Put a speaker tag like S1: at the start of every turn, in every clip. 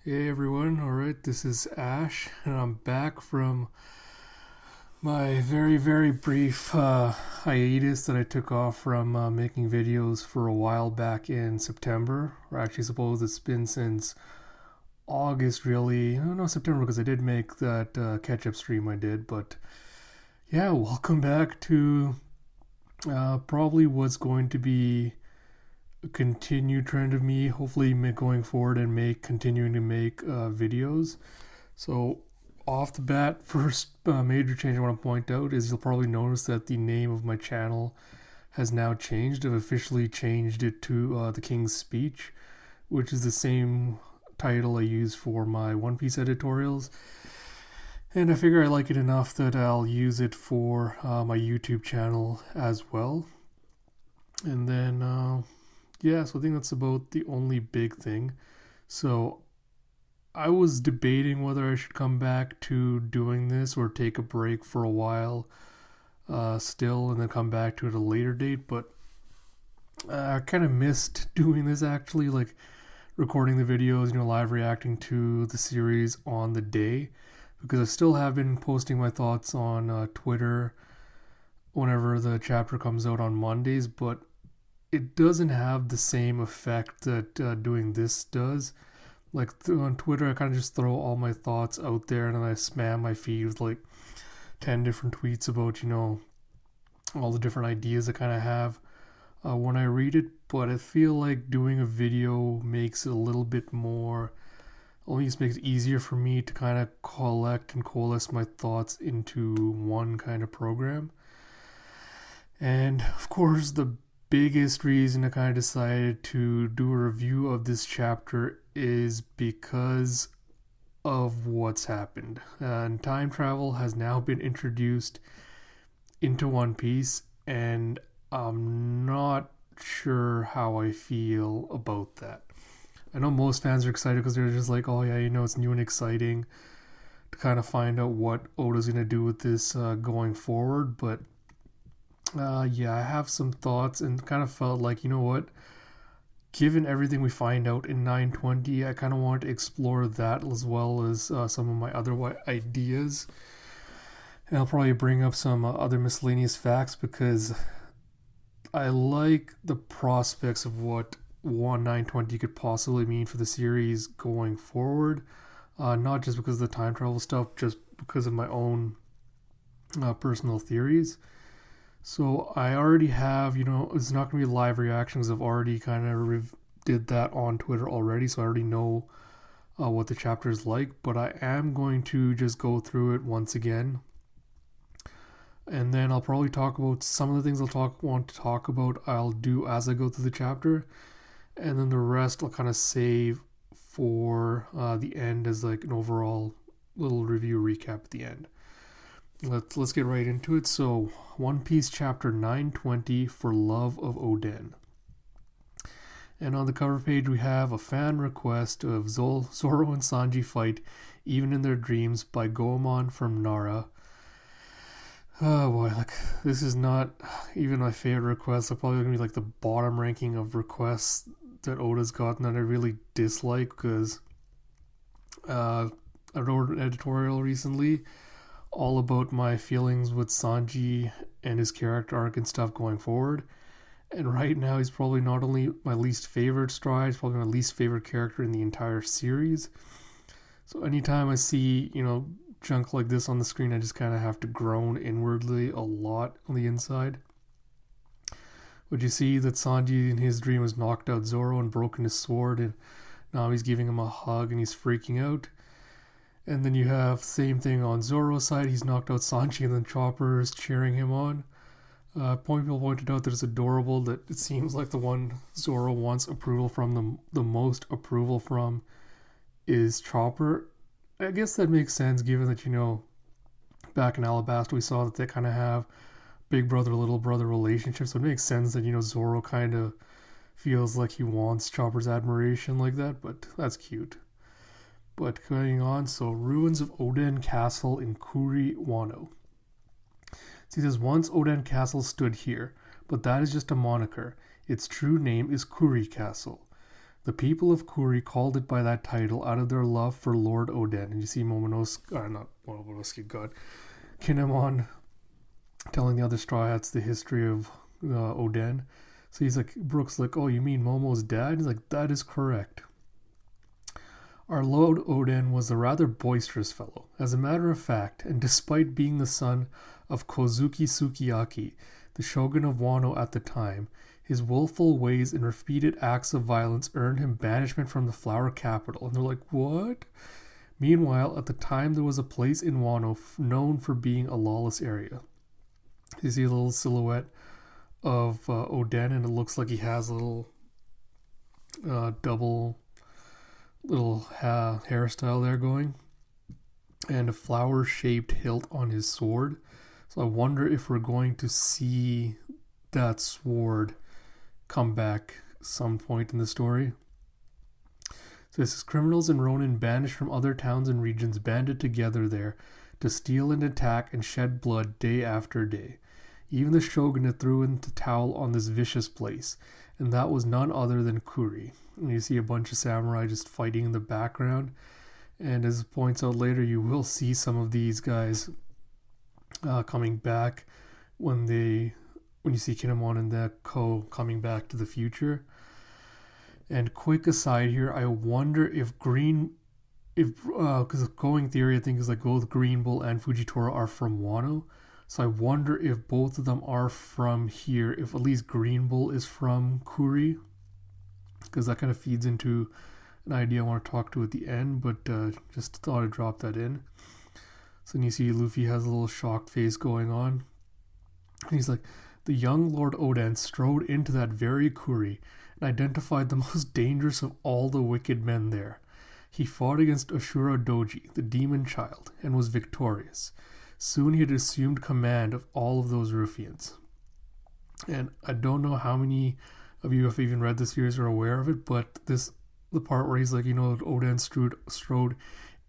S1: Hey everyone, alright, this is Ash, and I'm back from my very brief hiatus that I took off from making videos for a while back in September. Or actually, suppose it's been since August, really. No, September, because I did make that catch up stream I did, but yeah, welcome back to probably what's going to be a continued trend of me, hopefully going forward and continuing to make videos. So off the bat, first major change I want to point out is you'll probably notice that the name of my channel has now changed. I've officially changed it to The King's Speech, which is the same title I use for my One Piece editorials. And I figure I like it enough that I'll use it for my YouTube channel as well. And then, so I think that's about the only big thing. So I was debating whether I should come back to doing this or take a break for a while still and then come back to it at a later date. But I kind of missed doing this actually, like recording the videos, live reacting to the series on the day, because I still have been posting my thoughts on Twitter whenever the chapter comes out on Mondays, but it doesn't have the same effect that doing this does. Like on Twitter, I kind of just throw all my thoughts out there and then I spam my feed with like 10 different tweets about, all the different ideas I kind of have when I read it. But I feel like doing a video makes it a little bit more, at least makes it easier for me to kind of collect and coalesce my thoughts into one kind of program. And of course, the biggest reason I kind of decided to do a review of this chapter is because of what's happened. And time travel has now been introduced into One Piece, and I'm not sure how I feel about that. I know most fans are excited because they're just like, oh yeah, it's new and exciting to kind of find out what Oda's going to do with this going forward, but I have some thoughts and kind of felt like, given everything we find out in 920, I kind of want to explore that as well as some of my other ideas. And I'll probably bring up some other miscellaneous facts because I like the prospects of what 920 could possibly mean for the series going forward. Not just because of the time travel stuff, just because of my own personal theories. So I already have, it's not going to be live reactions. I've already kind of did that on Twitter already, so I already know what the chapter is like. But I am going to just go through it once again. And then I'll probably talk about some of the things want to talk about I'll do as I go through the chapter. And then the rest I'll kind of save for the end as like an overall little review recap at the end. Let's get right into it. So, One Piece chapter 920 for Love of Oden. And on the cover page we have a fan request of Zoro and Sanji fight even in their dreams by Goemon from Nara. Oh boy, this is not even my favorite request. I'm probably going to be like the bottom ranking of requests that Oda's gotten that I really dislike, because I wrote an editorial recently all about my feelings with Sanji and his character arc and stuff going forward. And right now he's probably not only my least favorite stride, he's probably my least favorite character in the entire series. So anytime I see, junk like this on the screen, I just kind of have to groan inwardly a lot on the inside. But you see that Sanji in his dream has knocked out Zoro and broken his sword, and now he's giving him a hug and he's freaking out. And then you have same thing on Zoro's side. He's knocked out Sanji and then Chopper is cheering him on. People pointed out that it's adorable that it seems like the one Zoro wants approval from, the most approval from, is Chopper. I guess that makes sense given that, back in Alabasta we saw that they kind of have big brother, little brother relationship. So it makes sense that, Zoro kind of feels like he wants Chopper's admiration like that, but that's cute. But going on, so ruins of Oden Castle in Kuri Wano. So he says, once Oden Castle stood here, but that is just a moniker. Its true name is Kuri Castle. The people of Kuri called it by that title out of their love for Lord Oden. And you see Kinemon telling the other Straw Hats the history of Oden. So he's like, Brooks like, oh, you mean Momo's dad? He's like, that is correct. Our Lord Oden was a rather boisterous fellow. As a matter of fact, and despite being the son of Kozuki Sukiyaki, the shogun of Wano at the time, his willful ways and repeated acts of violence earned him banishment from the flower capital. And they're like, what? Meanwhile, at the time, there was a place in Wano known for being a lawless area. You see a little silhouette of Oden, and it looks like he has a little double little hairstyle there going, and a flower-shaped hilt on his sword. So I wonder if we're going to see that sword come back some point in the story. So this is criminals and Ronin banished from other towns and regions banded together there to steal and attack and shed blood day after day. Even the shogunate threw in the towel on this vicious place, and that was none other than Kuri. And you see a bunch of samurai just fighting in the background, and as it points out later, you will see some of these guys coming back when you see Kinemon and that coming back to the future. And quick aside here, I wonder if because the going theory I think is like both Green Bull and Fujitora are from Wano. So I wonder if both of them are from here, if at least Green Bull is from Kuri, because that kind of feeds into an idea I want to talk to at the end, but just thought I'd drop that in. So then you see Luffy has a little shocked face going on. And he's like, the young Lord Oden strode into that very Kuri and identified the most dangerous of all the wicked men there. He fought against Ashura Doji, the demon child, and was victorious. Soon he had assumed command of all of those ruffians. And I don't know how many of you have even read the series or are aware of it, but the part where he's like, Oden strode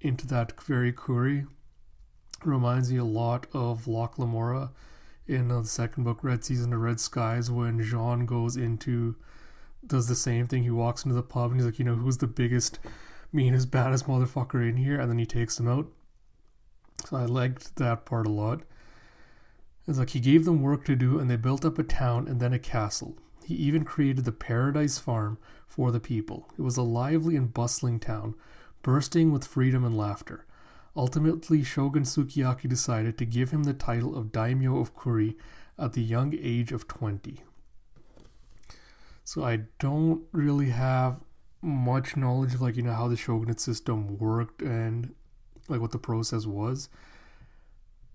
S1: into that very Kuri reminds me a lot of Loch Lamora in the second book, Red Season of Red Skies, when Jean does the same thing. He walks into the pub and he's like, who's the biggest, meanest, baddest motherfucker in here? And then he takes him out. So I liked that part a lot. It's like he gave them work to do and they built up a town and then a castle. He even created the Paradise Farm for the people. It was a lively and bustling town, bursting with freedom and laughter. Ultimately, Shogun Sukiyaki decided to give him the title of Daimyo of Kuri at the young age of 20. So I don't really have much knowledge of how the shogunate system worked and what the process was.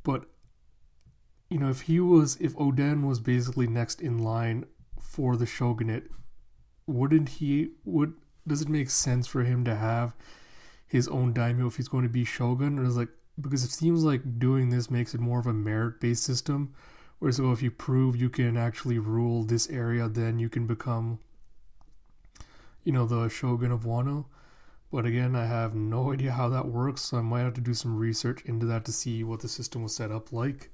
S1: But if Oden was basically next in line for the shogunate, does it make sense for him to have his own daimyo if he's going to be shogun? Or because it seems like doing this makes it more of a merit-based system, whereas if you prove you can actually rule this area, then you can become the shogun of Wano. But again, I have no idea how that works, so I might have to do some research into that to see what the system was set up like.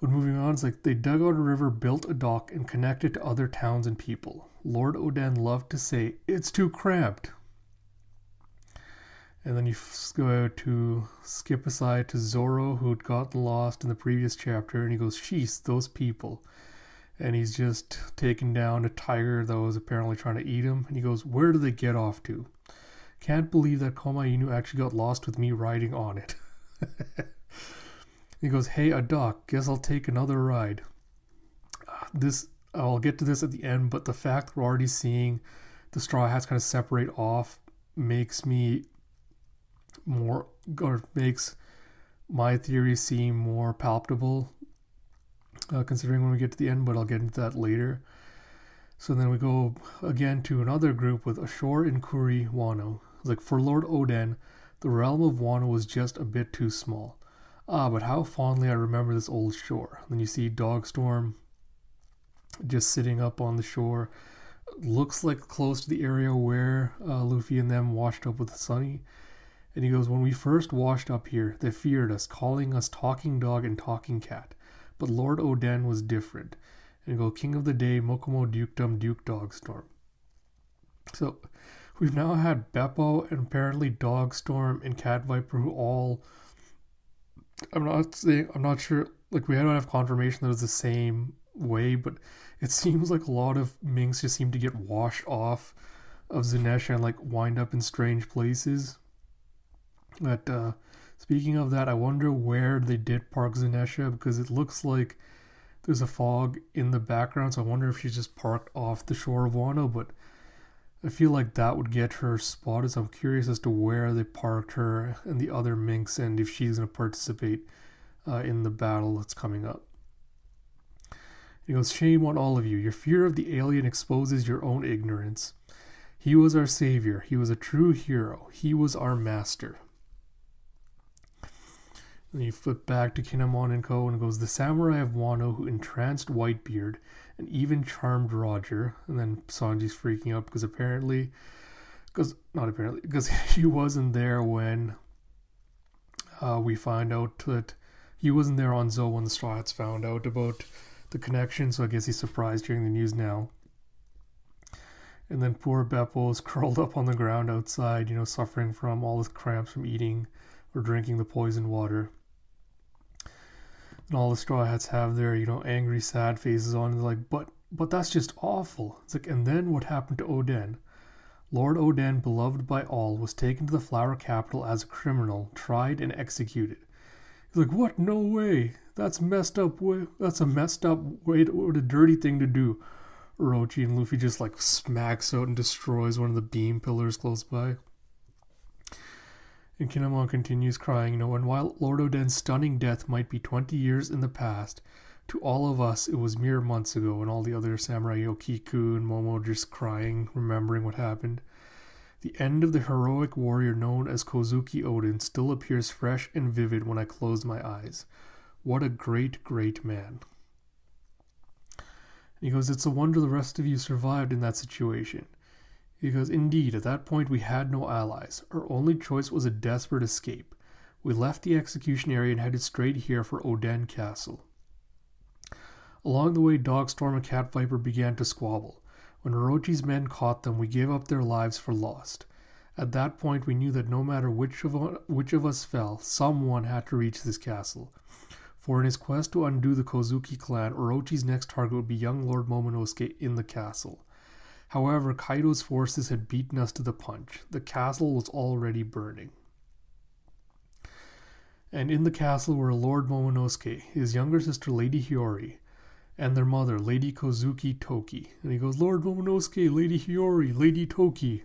S1: But moving on, it's they dug out a river, built a dock, and connected to other towns and people. Lord Oden loved to say, "It's too cramped." And then you go to skip aside to Zoro, who had gotten lost in the previous chapter, and he goes, "Sheesh, those people." And he's just taken down a tiger that was apparently trying to eat him. And he goes, "Where did they get off to? Can't believe that Koma Inu actually got lost with me riding on it." He goes, "Hey, a dock, guess I'll take another ride." I'll get to this at the end, but the fact that we're already seeing the Straw Hats kind of separate off makes my theory seem more palpable, considering when we get to the end, but I'll get into that later. So then we go again to another group with ashore in Kuri, Wano. For Lord Oden, the realm of Wano was just a bit too small. But how fondly I remember this old shore. And then you see Dogstorm just sitting up on the shore. Looks like close to the area where Luffy and them washed up with Sunny. And he goes, "When we first washed up here, they feared us, calling us Talking Dog and Talking Cat. But Lord Oden was different." And he goes, "King of the Day, Mokomo Dukedom, Duke Dogstorm." So we've now had Beppo and apparently Dogstorm and Cat Viper who all, I'm not sure, like we don't have confirmation that it was the same way, but it seems like a lot of minks just seem to get washed off of Zunesha and like wind up in strange places. But speaking of that, I wonder where they did park Zunesha because it looks like there's a fog in the background, so I wonder if she's just parked off the shore of Wano, but I feel like that would get her spotted, so I'm curious as to where they parked her and the other minks and if she's going to participate in the battle that's coming up. He goes, "Shame on all of you. Your fear of the alien exposes your own ignorance. He was our savior. He was a true hero. He was our master." And you flip back to Kinemon and Co. and it goes, "The samurai of Wano who entranced Whitebeard and even charmed Roger." And then Sanji's freaking out because because he wasn't there when we find out that he wasn't there on Zou when the Straw Hats found out about the connection, so I guess he's surprised hearing the news now. And then poor Beppo is curled up on the ground outside, suffering from all his cramps from eating or drinking the poisoned water. And all the Straw Hats have their, angry, sad faces on. And they're like, but that's just awful. It's like, and then what happened to Oden? Lord Oden, beloved by all, was taken to the Flower Capital as a criminal, tried and executed. He's like, what? No way. That's messed up way. That's a messed up way. What a dirty thing to do. Orochi and Luffy just like smacks out and destroys one of the beam pillars close by. And Kinemon continues crying, and while Lord Oden's stunning death might be 20 years in the past, to all of us it was mere months ago, and all the other samurai, Kiku and Momo just crying, remembering what happened. The end of the heroic warrior known as Kozuki Oden still appears fresh and vivid when I close my eyes. What a great, great man. And he goes, it's a wonder the rest of you survived in that situation. He goes, indeed, at that point we had no allies. Our only choice was a desperate escape. We left the execution area and headed straight here for Oden Castle. Along the way, Dogstorm and Cat Viper began to squabble. When Orochi's men caught them, we gave up their lives for lost. At that point, we knew that no matter which of us fell, someone had to reach this castle. For in his quest to undo the Kozuki clan, Orochi's next target would be young Lord Momonosuke in the castle. However, Kaido's forces had beaten us to the punch. The castle was already burning. And in the castle were Lord Momonosuke, his younger sister Lady Hiyori, and their mother, Lady Kozuki Toki. And he goes, Lord Momonosuke, Lady Hiyori, Lady Toki.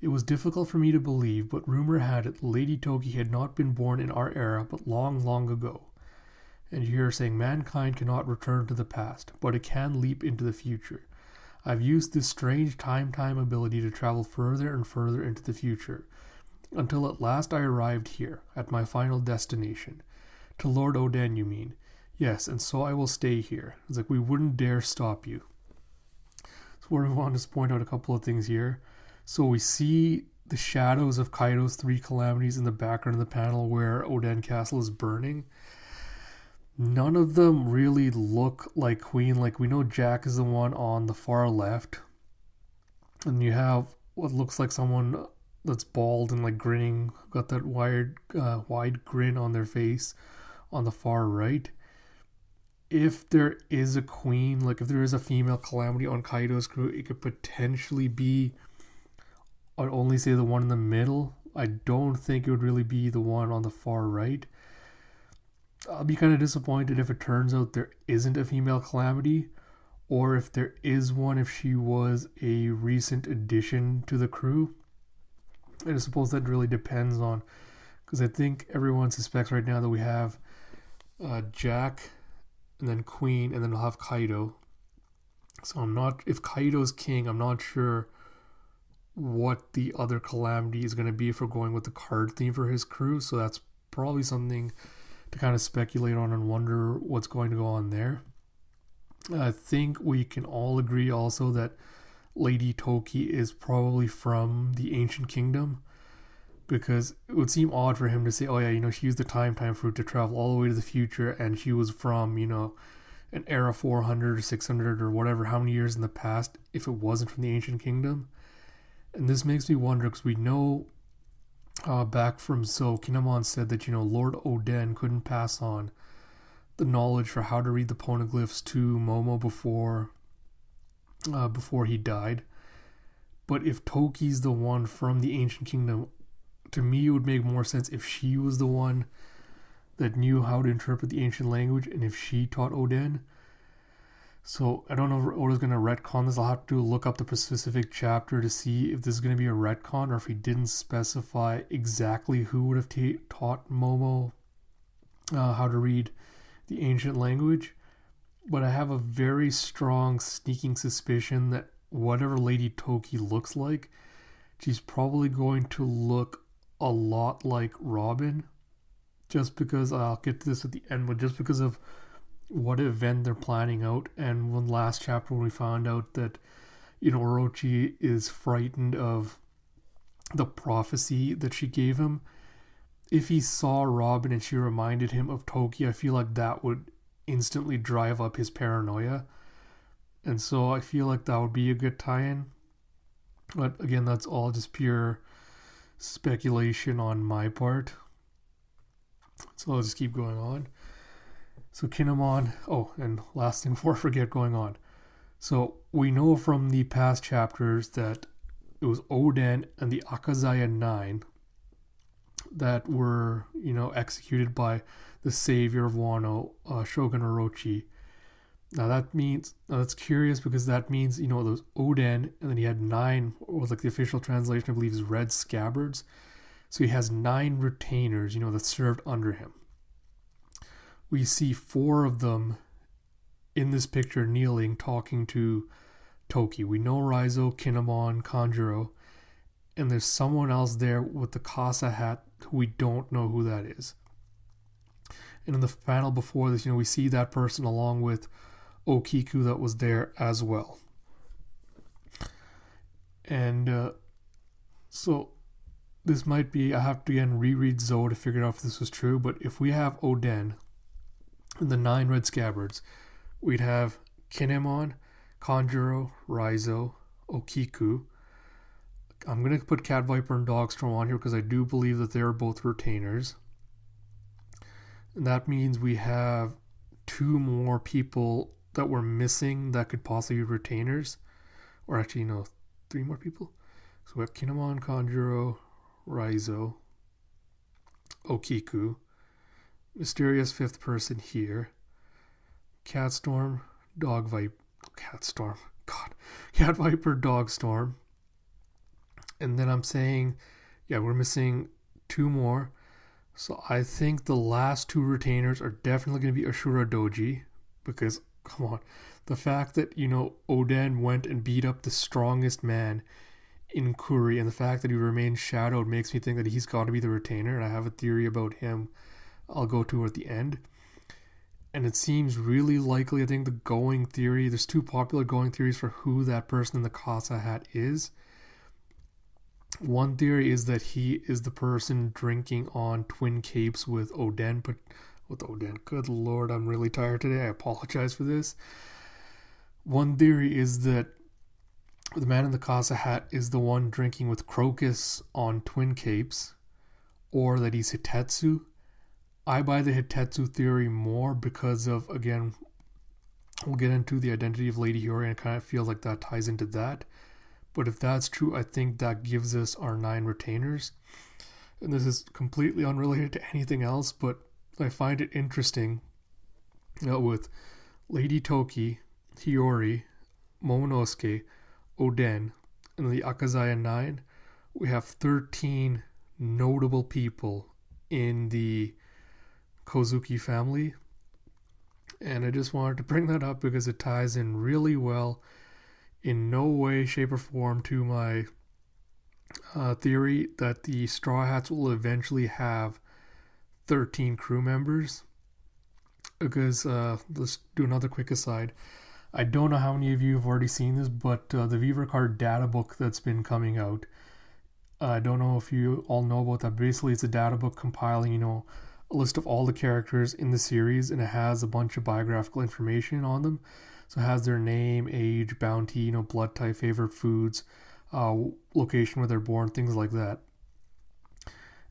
S1: It was difficult for me to believe, but rumor had it Lady Toki had not been born in our era, but long, long ago. And you hear her saying, mankind cannot return to the past, but it can leap into the future. I've used this strange time ability to travel further and further into the future, until at last I arrived here, at my final destination. To Lord Oden, you mean? Yes, and so I will stay here. It's like we wouldn't dare stop you. So we want to point out a couple of things here. So we see the shadows of Kaido's 3 calamities in the background of the panel where Oden Castle is burning. None of them really look like Queen. Like, we know Jack is the one on the far left. And you have what looks like someone that's bald and like grinning, got that wide grin on their face on the far right. If there is a Queen, like if there is a female calamity on Kaido's crew, it could potentially be, I'd only say the one in the middle. I don't think it would really be the one on the far right. I'll be kind of disappointed if it turns out there isn't a female calamity, or if there is one, if she was a recent addition to the crew. And I suppose that really depends on, because I think everyone suspects right now that we have Jack, and then Queen, and then we'll have Kaido. So if Kaido's king, I'm not sure what the other calamity is going to be if we're going with the card theme for his crew. So that's probably something to kind of speculate on and wonder what's going to go on there. I think we can all agree also that Lady Toki is probably from the Ancient Kingdom, because it would seem odd for him to say, oh yeah, she used the time fruit to travel all the way to the future, and she was from, an era 400 or 600 or whatever, how many years in the past, if it wasn't from the ancient kingdom. And this makes me wonder, because we know back from Kinemon said that, Lord Oden couldn't pass on the knowledge for how to read the poneglyphs to Momo before he died. But if Toki's the one from the ancient kingdom, to me it would make more sense if she was the one that knew how to interpret the ancient language, and if she taught Oden. So I don't know if Oda's going to retcon this. I'll have to look up the specific chapter to see if this is going to be a retcon, or if he didn't specify exactly who would have taught Momo how to read the ancient language. But I have a very strong sneaking suspicion that whatever Lady Toki looks like, she's probably going to look a lot like Robin. Just because, I'll get to this at the end, but just because of what event they're planning out. And one last chapter when we found out that, Orochi is frightened of the prophecy that she gave him. If he saw Robin and she reminded him of Toki, I feel like that would instantly drive up his paranoia. And so I feel like that would be a good tie-in. But again, that's all just pure speculation on my part. So I'll just keep going on. So Kinemon, and last thing before I forget going on. So we know from the past chapters that it was Oden and the Akazaya 9 that were, executed by the savior of Wano, Shogun Orochi. Now that's curious, because that means, there was Oden, and then he had 9, or like the official translation I believe is red scabbards. So he has 9 retainers, that served under him. We see 4 of them in this picture kneeling, talking to Toki. We know Raizo, Kinemon, Kanjuro, and there's someone else there with the Kasa hat who we don't know who that is. And in the panel before this, we see that person along with Okiku that was there as well. And so this might be, I have to again reread Zoe to figure out if this was true, but if we have Oden and the 9 red scabbards, we'd have Kinemon, Kanjuro, Raizo, Okiku. I'm going to put Cat Viper and Dogstorm on here because I do believe that they're both retainers. And that means we have 2 more people that were missing that could possibly be retainers. Or actually, no, 3 more people. So we have Kinemon, Kanjuro, Raizo, Okiku. Mysterious 5th person here. Catstorm, Cat Viper, Dogstorm. And then I'm saying, we're missing 2 more. So I think the last 2 retainers are definitely going to be Ashura Doji, because, come on, the fact that, Oden went and beat up the strongest man in Kuri, and the fact that he remains shadowed makes me think that he's got to be the retainer, and I have a theory about him I'll go to at the end. And it seems really likely, I think the going theory, there's 2 popular going theories for who that person in the Kasa hat is. One theory is that he is the person drinking on Twin Capes with Oden, good lord, I'm really tired today, I apologize for this. One theory is that the man in the Kasa hat is the one drinking with Crocus on Twin Capes, or that he's Hitetsu. I buy the Hitetsu theory more because of, again, we'll get into the identity of Lady Hiyori, and it kind of feels like that ties into that. But if that's true, I think that gives us our 9 retainers. And this is completely unrelated to anything else, but I find it interesting, with Lady Toki, Hiyori, Momonosuke, Oden, and the Akazaya 9, we have 13 notable people in the Kozuki family. And I just wanted to bring that up because it ties in really well, in no way, shape, or form to my theory that the Straw Hats will eventually have 13 crew members. Because, let's do another quick aside. I don't know how many of you have already seen this, but the Viver Card data book that's been coming out, I don't know if you all know about that. Basically, it's a data book compiling, a list of all the characters in the series, and it has a bunch of biographical information on them. So it has their name, age, bounty, blood type, favorite foods, location where they're born, things like that.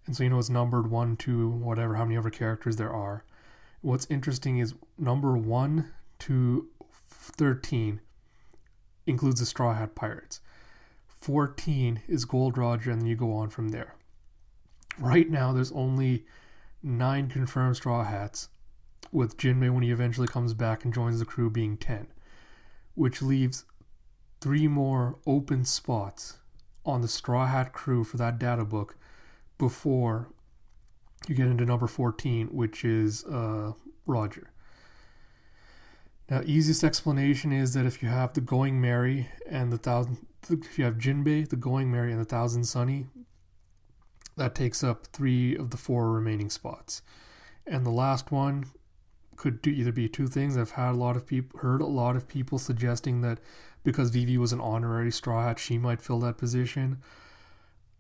S1: And so it's numbered 1 to whatever, how many other characters there are. What's interesting is number 1 to 13 includes the Straw Hat Pirates. 14 is Gold Roger, and then you go on from there. Right now, there's only 9 confirmed Straw Hats, with Jinbei, when he eventually comes back and joins the crew, being 10, which leaves 3 more open spots on the Straw Hat crew for that data book before you get into number 14, which is Roger. Now, easiest explanation is that if you have the Going Merry and if you have Jinbei, the Going Merry, and the Thousand Sunny, that takes up 3 of the 4 remaining spots. And the last one could either be 2 things. I've heard a lot of people suggesting that because Vivi was an honorary Straw Hat, she might fill that position.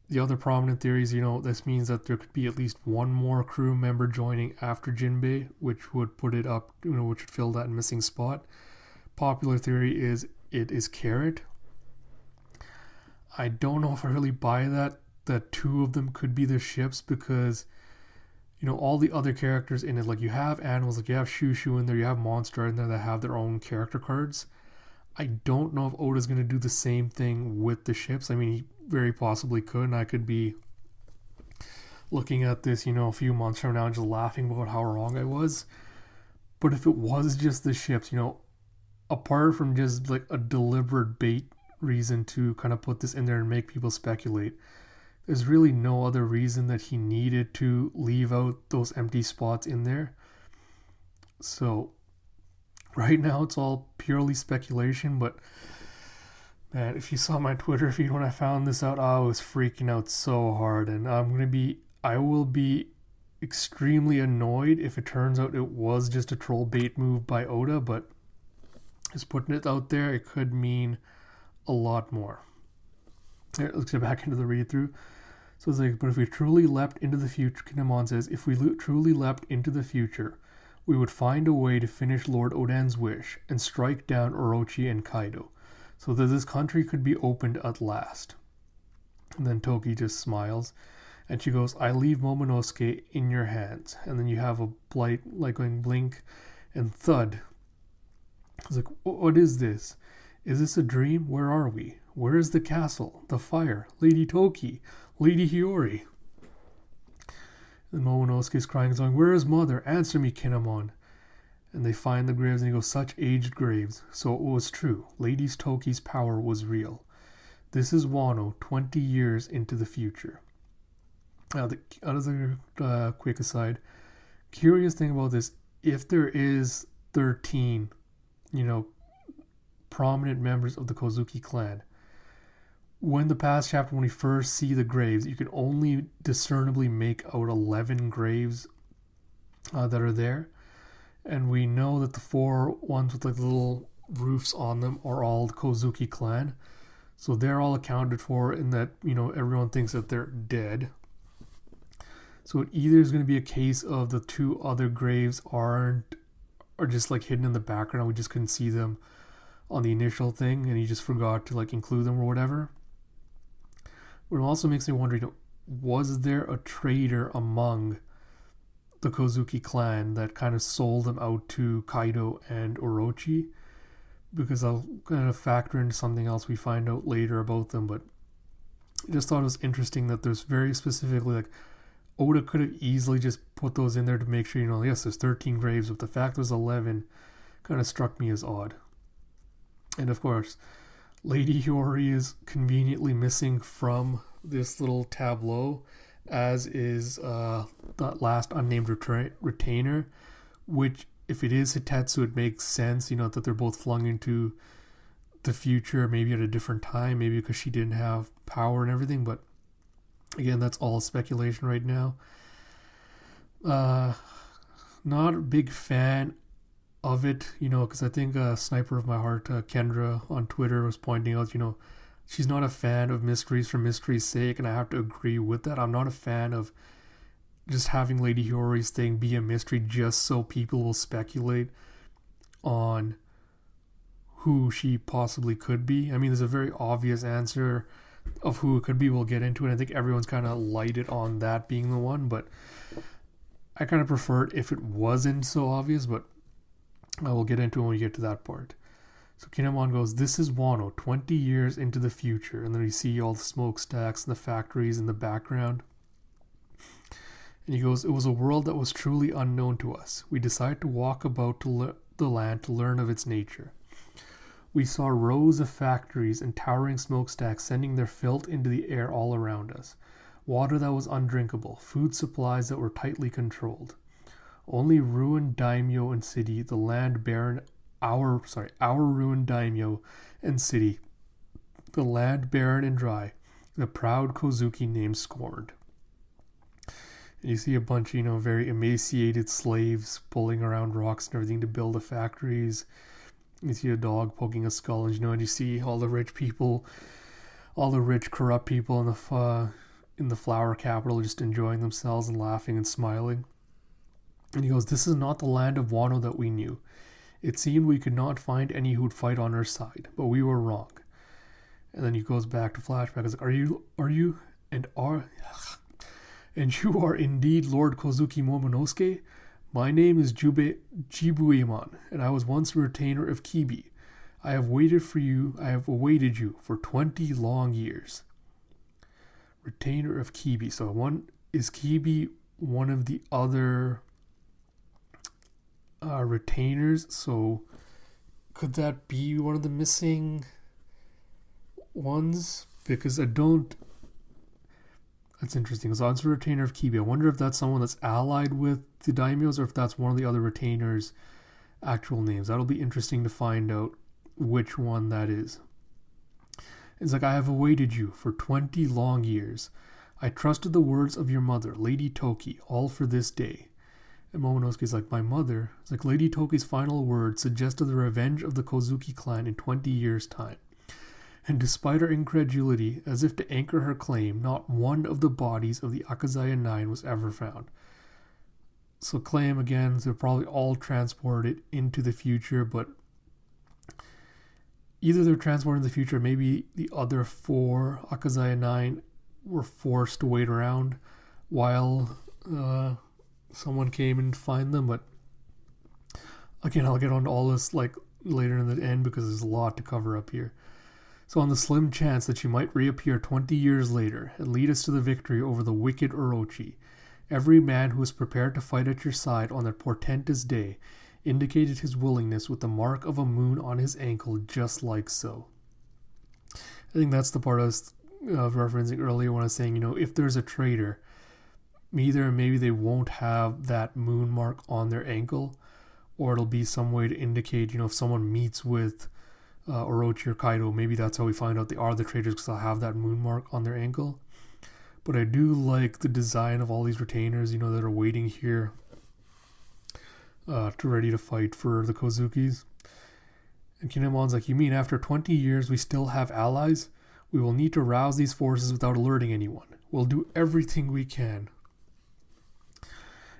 S1: The other prominent theory is, this means that there could be at least 1 more crew member joining after Jinbei, which would put it up, which would fill that missing spot. Popular theory is it is Carrot. I don't know if I really buy that 2 of them could be the ships, because, all the other characters in it, like you have animals, like you have Shushu in there, you have Monster in there that have their own character cards. I don't know if Oda's going to do the same thing with the ships. I mean, he very possibly could, and I could be looking at this, a few months from now and just laughing about how wrong I was. But if it was just the ships, apart from just like a deliberate bait reason to kind of put this in there and make people speculate, there's really no other reason that he needed to leave out those empty spots in there. So right now it's all purely speculation, but man, if you saw my Twitter feed when I found this out, I was freaking out so hard, and I will be extremely annoyed if it turns out it was just a troll bait move by Oda, but just putting it out there, it could mean a lot more. Here, let's get back into the read through. So it's like, but if we truly leapt into the future, Kinemon says, if we truly leapt into the future, we would find a way to finish Lord Oden's wish and strike down Orochi and Kaido, so that this country could be opened at last. And then Toki just smiles, and she goes, I leave Momonosuke in your hands. And then you have a blight, like going blink, and thud. It's like, what is this? Is this a dream? Where are we? Where is the castle? The fire? Lady Toki? Lady Hiyori? And Momonosuke's crying, going, where is mother? Answer me, Kinemon. And they find the graves, and he goes, such aged graves. So it was true. Lady Toki's power was real. This is Wano, 20 years into the future. Now, the other quick aside, curious thing about this, if there is 13, prominent members of the Kozuki clan, when the past chapter, when we first see the graves, you can only discernibly make out 11 graves that are there. And we know that the 4 ones with like little roofs on them are all the Kozuki clan. So they're all accounted for in that, everyone thinks that they're dead. So it either is going to be a case of the 2 other graves are just like hidden in the background. We just couldn't see them on the initial thing, and he just forgot to like include them or whatever. But it also makes me wonder, was there a traitor among the Kozuki clan that kind of sold them out to Kaido and Orochi? Because I'll kind of factor into something else we find out later about them, but I just thought it was interesting that there's very specifically, like, Oda could have easily just put those in there to make sure, yes, there's 13 graves, but the fact there's 11 kind of struck me as odd. And of course, Lady Hiyori is conveniently missing from this little tableau, as is that last unnamed retainer, which, if it is Hitetsu, it makes sense, that they're both flung into the future, maybe at a different time, maybe because she didn't have power and everything, but again, that's all speculation right now. Not a big fan of it, because I think Sniper of My Heart, Kendra on Twitter, was pointing out, she's not a fan of mysteries for mystery's sake, and I have to agree with that. I'm not a fan of just having Lady Hiyori's thing be a mystery just so people will speculate on who she possibly could be. I mean, there's a very obvious answer of who it could be. We'll get into it. I think everyone's kind of lighted on that being the one, but I kind of prefer it if it wasn't so obvious, but I will get into it when we get to that part. So Kinemon goes, this is Wano, 20 years into the future. And then we see all the smokestacks and the factories in the background. And he goes, it was a world that was truly unknown to us. We decided to walk about the land to learn of its nature. We saw rows of factories and towering smokestacks sending their filth into the air all around us. Water that was undrinkable, food supplies that were tightly controlled. Only ruined daimyo and city, the land barren, our ruined daimyo and city, the land barren and dry, the proud Kozuki name scorned. And you see a bunch of, very emaciated slaves pulling around rocks and everything to build the factories. You see a dog poking a skull, and you see all the rich people, all the rich corrupt people in the flower capital just enjoying themselves and laughing and smiling. And he goes, this is not the land of Wano that we knew. It seemed we could not find any who'd fight on our side, but we were wrong. And then he goes back to flashback. He's like, and you are indeed Lord Kozuki Momonosuke? My name is Jibuemon, and I was once a retainer of Kibi. I have awaited you for 20 long years. Retainer of Kibi. So is Kibi one of the other retainers? So could that be one of the missing ones? Because that's interesting. So it's a retainer of Kibi. I wonder if that's someone that's allied with the daimyos, or if that's one of the other retainers' actual names. That'll be interesting to find out which one that is. It's like, I have awaited you for 20 long years. I trusted the words of your mother, Lady Toki, all for this day. And Momonosuke's like, my mother? It's like, Lady Toki's final words suggested the revenge of the Kozuki clan in 20 years' time. And despite her incredulity, as if to anchor her claim, not one of the bodies of the Akazaya 9 was ever found. So claim again, they're probably all transported into the future, but either they're transported in the future, maybe the other 4 Akazaya 9 were forced to wait around while someone came and find them. But again, I'll get on to all this later in the end, because there's a lot to cover up here. So on the slim chance that she might reappear 20 years later and lead us to the victory over the wicked Orochi, every man who was prepared to fight at your side on that portentous day indicated his willingness with the mark of a moon on his ankle, just like so. I think that's the part I was referencing earlier when I was saying, if there's a traitor, maybe they won't have that moon mark on their ankle, or it'll be some way to indicate, if someone meets with Orochi or Kaido, maybe that's how we find out they are the traitors, because they'll have that moon mark on their ankle. But I do like the design of all these retainers, that are waiting here ready to fight for the Kozukis. And Kinemon's like, you mean after 20 years we still have allies? We will need to rouse these forces without alerting anyone. We'll do everything we can.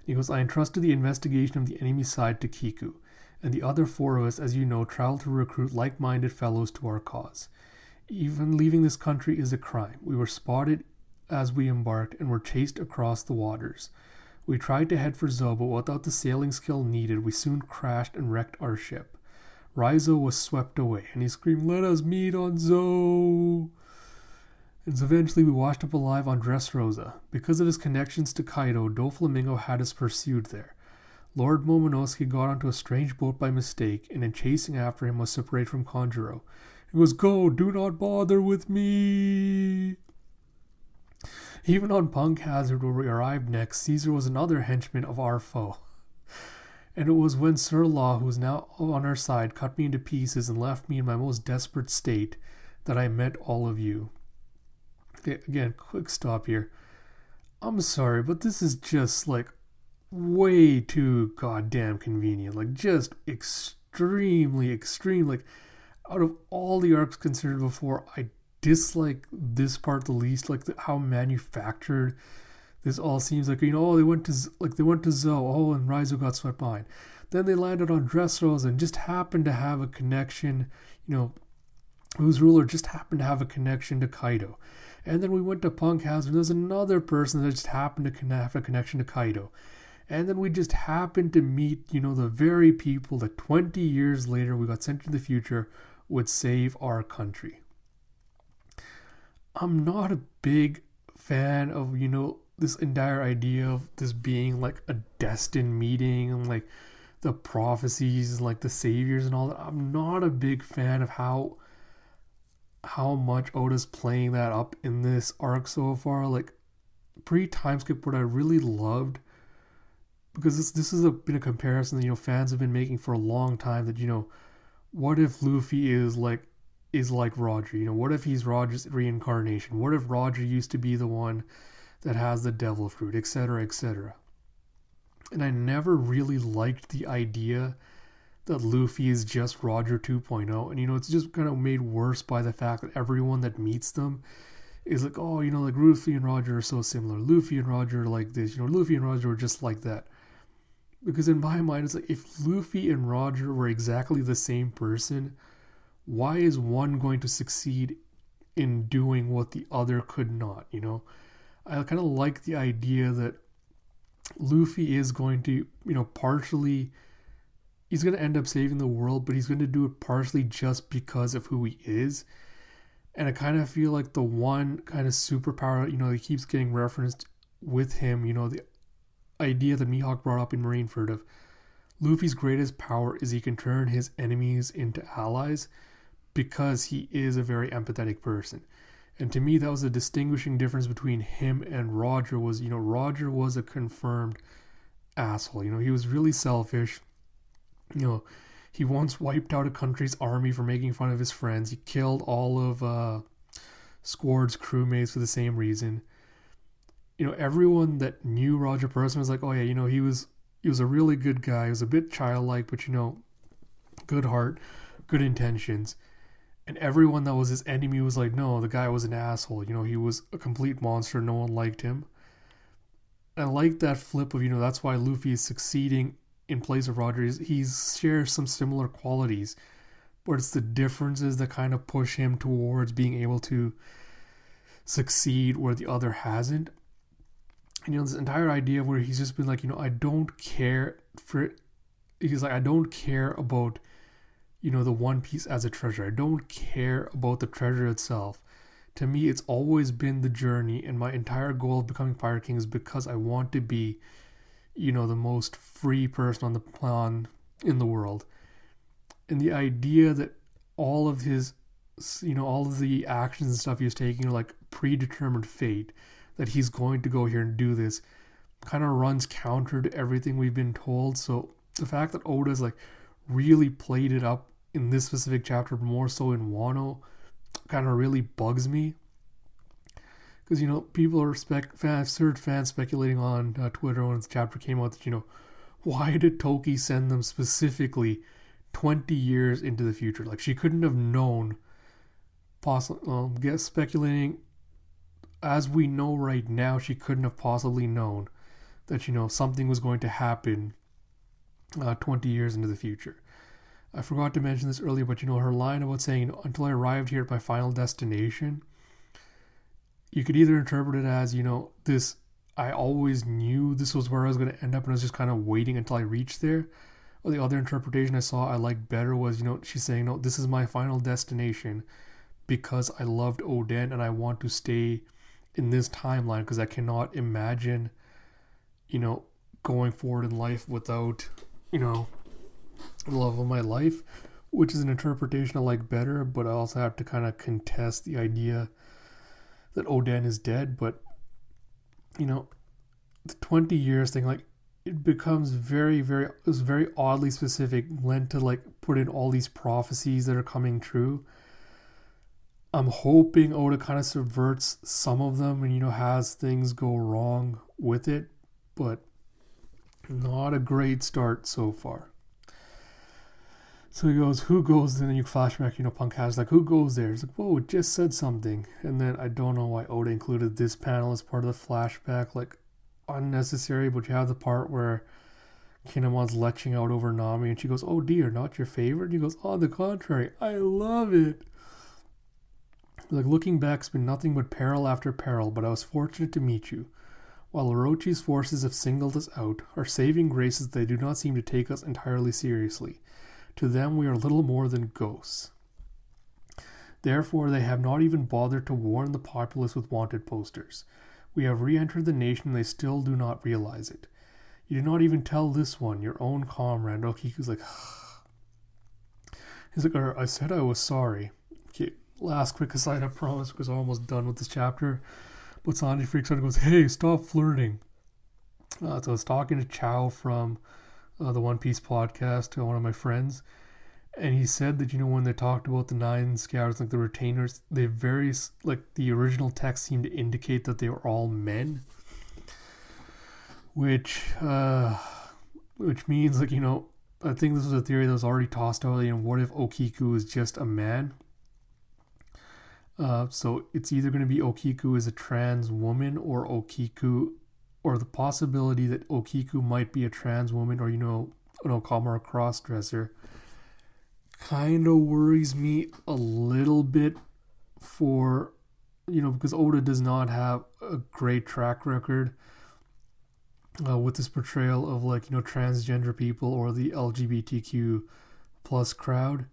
S1: He goes, I entrusted the investigation of the enemy side to Kiku, and the other 4 of us, as you know, traveled to recruit like-minded fellows to our cause. Even leaving this country is a crime. We were spotted as we embarked and were chased across the waters. We tried to head for Zou, but without the sailing skill needed, we soon crashed and wrecked our ship. Raizo was swept away, and he screamed, let us meet on Zou! And so eventually we washed up alive on Dressrosa. Because of his connections to Kaido, Doflamingo had us pursued there. Lord Momonosuke got onto a strange boat by mistake, and in chasing after him was separated from Kanjuro. He goes, go, do not bother with me! Even on Punk Hazard, where we arrived next, Caesar was another henchman of our foe. And it was when Sir Law, who is now on our side, cut me into pieces and left me in my most desperate state, that I met all of you. Okay, again, quick stop here. I'm sorry, but this is just way too goddamn convenient. Just extremely extreme. Out of all the arcs considered before, I dislike this part the least. How manufactured this all seems like, oh, they went to Zoe, oh, and Raizo got swept behind. Then they landed on Dressrosa and just happened to have a connection, whose ruler just happened to have a connection to Kaido. And then we went to Punk House, and there's another person that just happened to have a connection to Kaido. And then we just happened to meet, the very people that 20 years later we got sent to the future would save our country. I'm not a big fan of, this entire idea of this being like a destined meeting and like the prophecies and like the saviors and all that. I'm not a big fan of how much Oda's playing that up in this arc so far. Like pre-time skip, what I really loved, because this has been a comparison that fans have been making for a long time, that what if Luffy is like Roger? What if he's Roger's reincarnation? What if Roger used to be the one that has the devil fruit, etc., etc.? And I never really liked the idea that Luffy is just Roger 2.0. And, it's just kind of made worse by the fact that everyone that meets them is like, oh, like Luffy and Roger are so similar. Luffy and Roger are like this. Luffy and Roger are just like that. Because in my mind, it's like, if Luffy and Roger were exactly the same person, why is one going to succeed in doing what the other could not? I kind of like the idea that Luffy is going to, partially, he's going to end up saving the world, but he's going to do it partially just because of who he is. And I kind of feel like the one kind of superpower, that keeps getting referenced with him, the idea that Mihawk brought up in Marineford of Luffy's greatest power is he can turn his enemies into allies because he is a very empathetic person. And to me, that was a distinguishing difference between him and Roger was, Roger was a confirmed asshole. He was really selfish. He once wiped out a country's army for making fun of his friends. He killed all of Squard's crewmates for the same reason. Everyone that knew Roger personally was like, oh yeah, he was a really good guy. He was a bit childlike, but good heart, good intentions. And everyone that was his enemy was like, no, the guy was an asshole. He was a complete monster. No one liked him. And I like that flip of, that's why Luffy is succeeding in place of Roger. He shares some similar qualities, but it's the differences that kind of push him towards being able to succeed where the other hasn't. And, this entire idea where he's just been like, I don't care he's like, I don't care about, the One Piece as a treasure. I don't care about the treasure itself. To me, it's always been the journey, and my entire goal of becoming Pirate King is because I want to be, the most free person on the planet in the world. And the idea that all of his, all of the actions and stuff he's taking are like predetermined fate, that he's going to go here and do this, kind of runs counter to everything we've been told. So the fact that Oda's like really played it up in this specific chapter, more so in Wano, kind of really bugs me. Because, people are fans speculating on Twitter when this chapter came out that, why did Toki send them specifically 20 years into the future? Like, she couldn't have known, speculating, as we know right now, she couldn't have possibly known that, something was going to happen 20 years into the future. I forgot to mention this earlier, but her line about saying, until I arrived here at my final destination, you could either interpret it as, this, I always knew this was where I was going to end up and I was just kind of waiting until I reached there. Or the other interpretation I saw I liked better was, she's saying, no, this is my final destination because I loved Oden and I want to stay in this timeline because I cannot imagine, going forward in life without, the love of my life, which is an interpretation I like better, but I also have to kind of contest the idea that Oden is dead. But, the 20 years thing, like, it becomes very, very, it was very oddly specific, lent to like put in all these prophecies that are coming true. I'm hoping Oda kind of subverts some of them and, has things go wrong with it, but not a great start so far. So he goes, who goes? And then you flashback, Punk has like, who goes there? It's like, whoa, it just said something. And then I don't know why Oda included this panel as part of the flashback. Like, unnecessary, but you have the part where Kinemon's leching out over Nami, and she goes, "Oh dear, not your favorite?" And he goes, "On the contrary, I love it." Like, looking back, it's been nothing but peril after peril, but I was fortunate to meet you. While Orochi's forces have singled us out, our saving grace is they do not seem to take us entirely seriously. To them, we are little more than ghosts. Therefore, they have not even bothered to warn the populace with wanted posters. We have re-entered the nation and they still do not realize it. You do not even tell this one, your own comrade. Okiku's like, he's like, I said I was sorry. Okay, last quick aside, I promise, because I'm almost done with this chapter. But Sanji freaks out and goes, "Hey, stop flirting." So I was talking to Chow from the One Piece podcast, one of my friends, and he said that, when they talked about the nine scouts, like the retainers, they the original text seemed to indicate that they were all men, which means, like, I think this was a theory that was already tossed out. What if Okiku is just a man? So it's either going to be Okiku is a trans woman, or the possibility that Okiku might be a trans woman, or, an Okama, a cross-dresser, kind of worries me a little bit because Oda does not have a great track record with this portrayal of, transgender people or the LGBTQ plus crowd.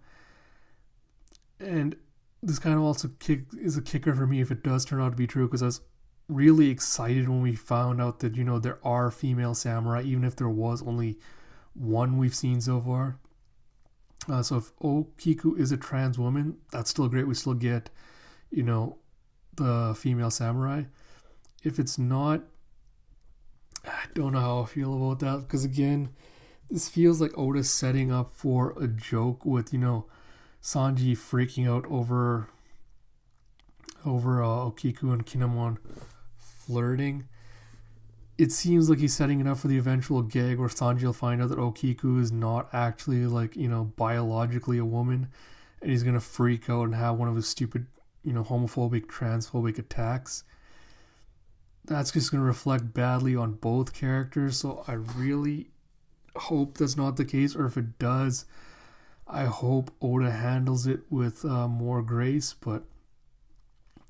S1: And this kind of also is a kicker for me if it does turn out to be true, because I was really excited when we found out that, there are female samurai, even if there was only one we've seen so far. So if Okiku is a trans woman, that's still great. We still get, the female samurai. If it's not, I don't know how I feel about that, because again, this feels like Oda's setting up for a joke with, Sanji freaking out over Okiku and Kinemon flirting. It seems like he's setting it up for the eventual gag where Sanji will find out that Okiku is not actually, biologically a woman, and he's going to freak out and have one of his stupid, homophobic, transphobic attacks. That's just going to reflect badly on both characters, so I really hope that's not the case, or if it does, I hope Oda handles it with more grace, but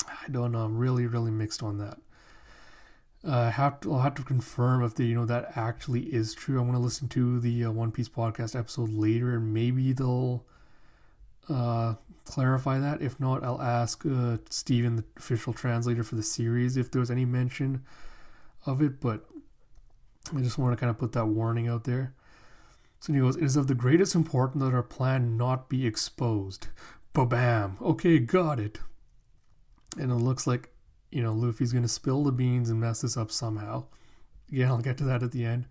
S1: I don't know. I'm really, really mixed on that. I'll have to confirm if that actually is true. I'm going to listen to the One Piece podcast episode later, and maybe they'll clarify that. If not, I'll ask Steven, the official translator for the series, if there was any mention of it, but I just want to kind of put that warning out there. So he goes, "It is of the greatest importance that our plan not be exposed." Ba-bam! Okay, got it. And it looks like, Luffy's going to spill the beans and mess this up somehow. Again, I'll get to that at the end.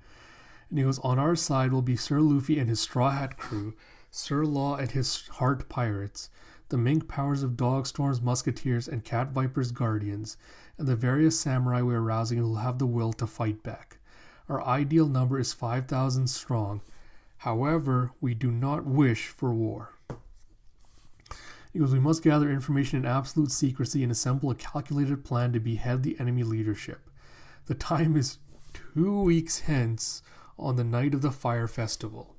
S1: And he goes, "On our side will be Sir Luffy and his Straw Hat crew, Sir Law and his Heart Pirates, the Mink Powers of Dogstorm's Musketeers and Cat Viper's Guardians, and the various samurai we are rousing who will have the will to fight back. Our ideal number is 5,000 strong. However, we do not wish for war." He goes, "We must gather information in absolute secrecy and assemble a calculated plan to behead the enemy leadership. The time is 2 weeks hence on the night of the Fire Festival.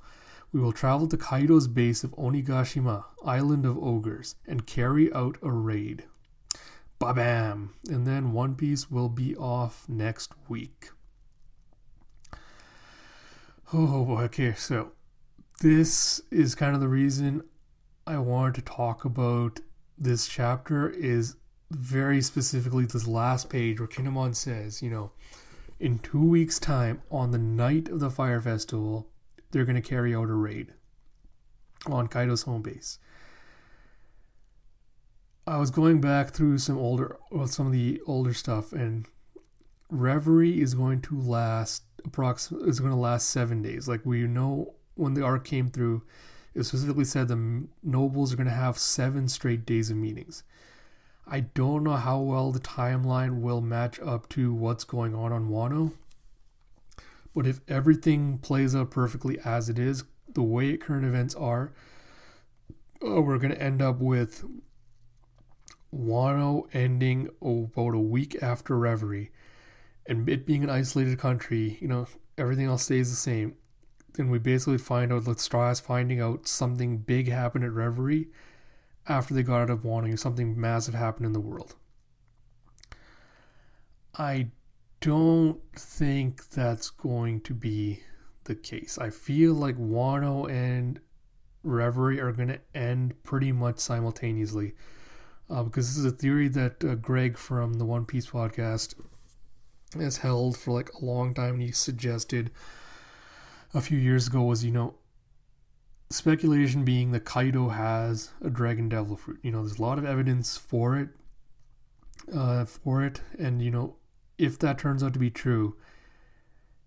S1: We will travel to Kaido's base of Onigashima, Island of Ogres, and carry out a raid. Ba-bam! And then One Piece will be off next week." Oh boy, okay, so this is kind of the reason I wanted to talk about this chapter, is very specifically this last page where Kinemon says, in 2 weeks' time, on the night of the Fire Festival, they're going to carry out a raid on Kaido's home base. I was going back through some of the older stuff, and Reverie is going to last 7 days. Like, we know when the arc came through, it specifically said the nobles are going to have 7 straight days of meetings. I don't know how well the timeline will match up to what's going on Wano, but if everything plays out perfectly as it is, the way current events are, we're going to end up with Wano ending about a week after Reverie, and it being an isolated country, everything else stays the same, then we basically find out, like Straw is finding out something big happened at Reverie after they got out of Wano. Something massive happened in the world. I don't think that's going to be the case. I feel like Wano and Reverie are going to end pretty much simultaneously. Because this is a theory that Greg from the One Piece podcast has held for like a long time, and he suggested a few years ago was, speculation being that Kaido has a Dragon Devil Fruit. There's a lot of evidence for it, and if that turns out to be true,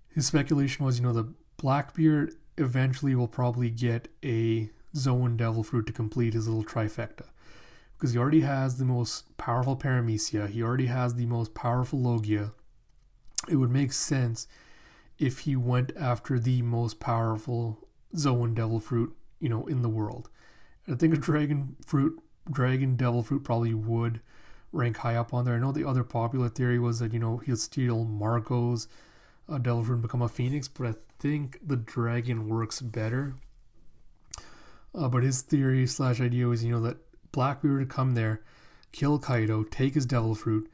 S1: his speculation was, the Blackbeard eventually will probably get a Zoan Devil Fruit to complete his little trifecta. Because he already has the most powerful Paramecia, he already has the most powerful Logia. It would make sense if he went after the most powerful Zoan Devil Fruit, in the world. And I think a Dragon Devil Fruit probably would rank high up on there. I know the other popular theory was that, he'll steal Marco's Devil Fruit and become a Phoenix, but I think the Dragon works better. But his theory / idea was, that Blackbeard would come there, kill Kaido, take his Devil Fruit,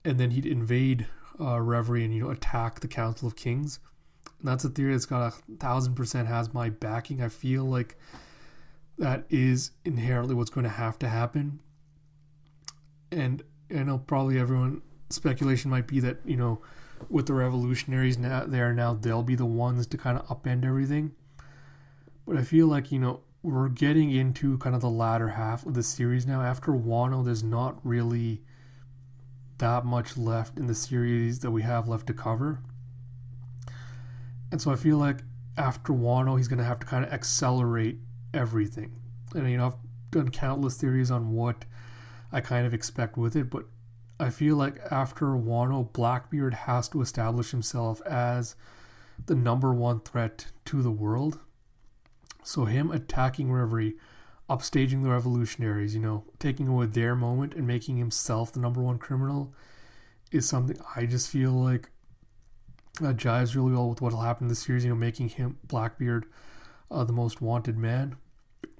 S1: and then he'd invade Reverie and attack the Council of Kings. And that's a theory that's got 1,000% has my backing. I feel like that is inherently what's going to have to happen. And I know probably everyone speculation might be that with the revolutionaries now they'll be the ones to kind of upend everything. But I feel like we're getting into kind of the latter half of the series now. After Wano, there's not really that much left in the series that we have left to cover. And so I feel like after Wano, he's going to have to kind of accelerate everything. And, I've done countless theories on what I kind of expect with it, but I feel like after Wano, Blackbeard has to establish himself as the number one threat to the world. So him attacking Reverie, upstaging the revolutionaries, taking away their moment and making himself the number one criminal is something I just feel like jives really well with what will happen in this series, making him, Blackbeard, the most wanted man.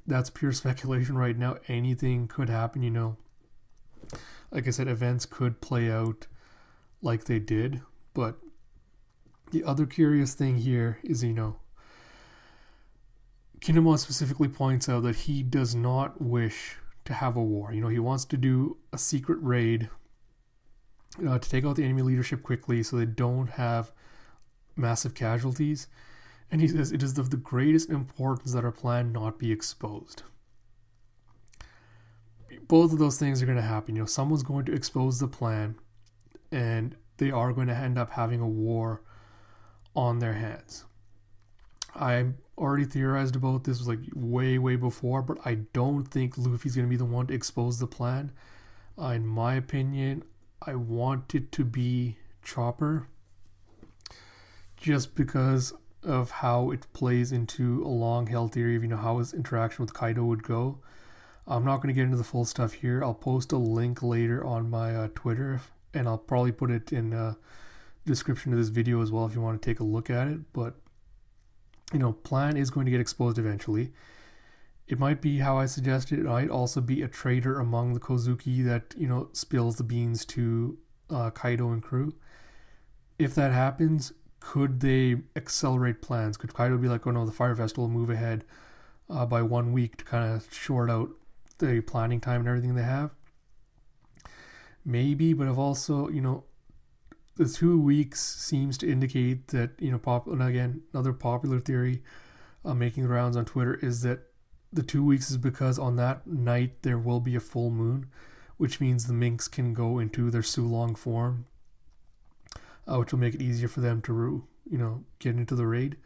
S1: That's pure speculation right now. Anything could happen, Like I said, events could play out like they did. But the other curious thing here is, Kinemon specifically points out that he does not wish to have a war. He wants to do a secret raid to take out the enemy leadership quickly so they don't have massive casualties. And he says it is of the greatest importance that our plan not be exposed. Both of those things are going to happen. Someone's going to expose the plan, and they are going to end up having a war on their hands. I already theorized about this like way before, but I don't think Luffy's going to be the one to expose the plan. In my opinion, I want it to be Chopper, just because of how it plays into a long-held theory of how his interaction with Kaido would go. I'm not going to get into the full stuff here. I'll post a link later on my Twitter, and I'll probably put it in the description of this video as well if you want to take a look at it. But plan is going to get exposed eventually. It might be how I suggested. It might also be a traitor among the Kozuki that spills the beans to Kaido and crew. If that happens, could they accelerate plans? Could Kaido be like, oh no, the Fire Festival will move ahead by 1 week to kind of short out the planning time and everything they have? Maybe, but I've also, the 2 weeks seems to indicate that, and again, another popular theory making the rounds on Twitter is that the 2 weeks is because on that night there will be a full moon, which means the minks can go into their Sulong form, which will make it easier for them to, get into the raid.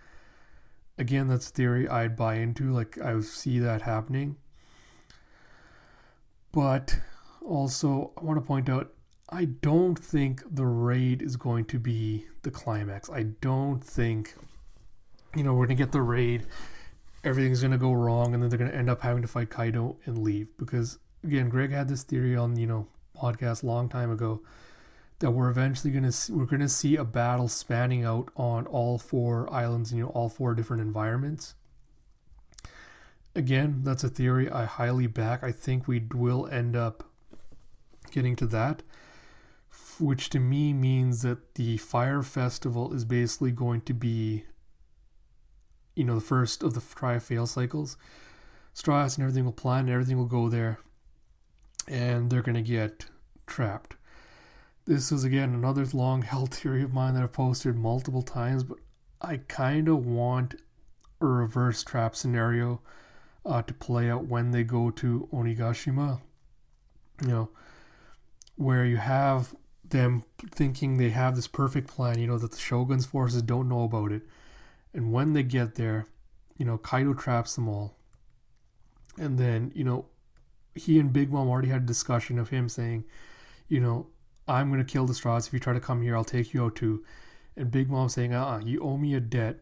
S1: Again, that's a theory I'd buy into. Like, I see that happening. But also, I want to point out, I don't think the raid is going to be the climax. I don't think, we're going to get the raid, everything's going to go wrong, and then they're going to end up having to fight Kaido and leave. Because, again, Greg had this theory on, podcast a long time ago, that we're gonna see a battle spanning out on all 4 islands and all 4 different environments. Again, that's a theory I highly back. I think we will end up getting to that, which to me means that the Fire Festival is basically going to be, the first of the try fail cycles. Straw Hats and everything will plan, and everything will go there, and they're going to get trapped. This is, again, another long held theory of mine that I've posted multiple times, but I kind of want a reverse trap scenario to play out when they go to Onigashima. Where you have them thinking they have this perfect plan, that the Shogun's forces don't know about it. And when they get there, Kaido traps them all. And then, he and Big Mom already had a discussion of him saying, I'm going to kill the Straw Hats. If you try to come here, I'll take you out too. And Big Mom saying, you owe me a debt.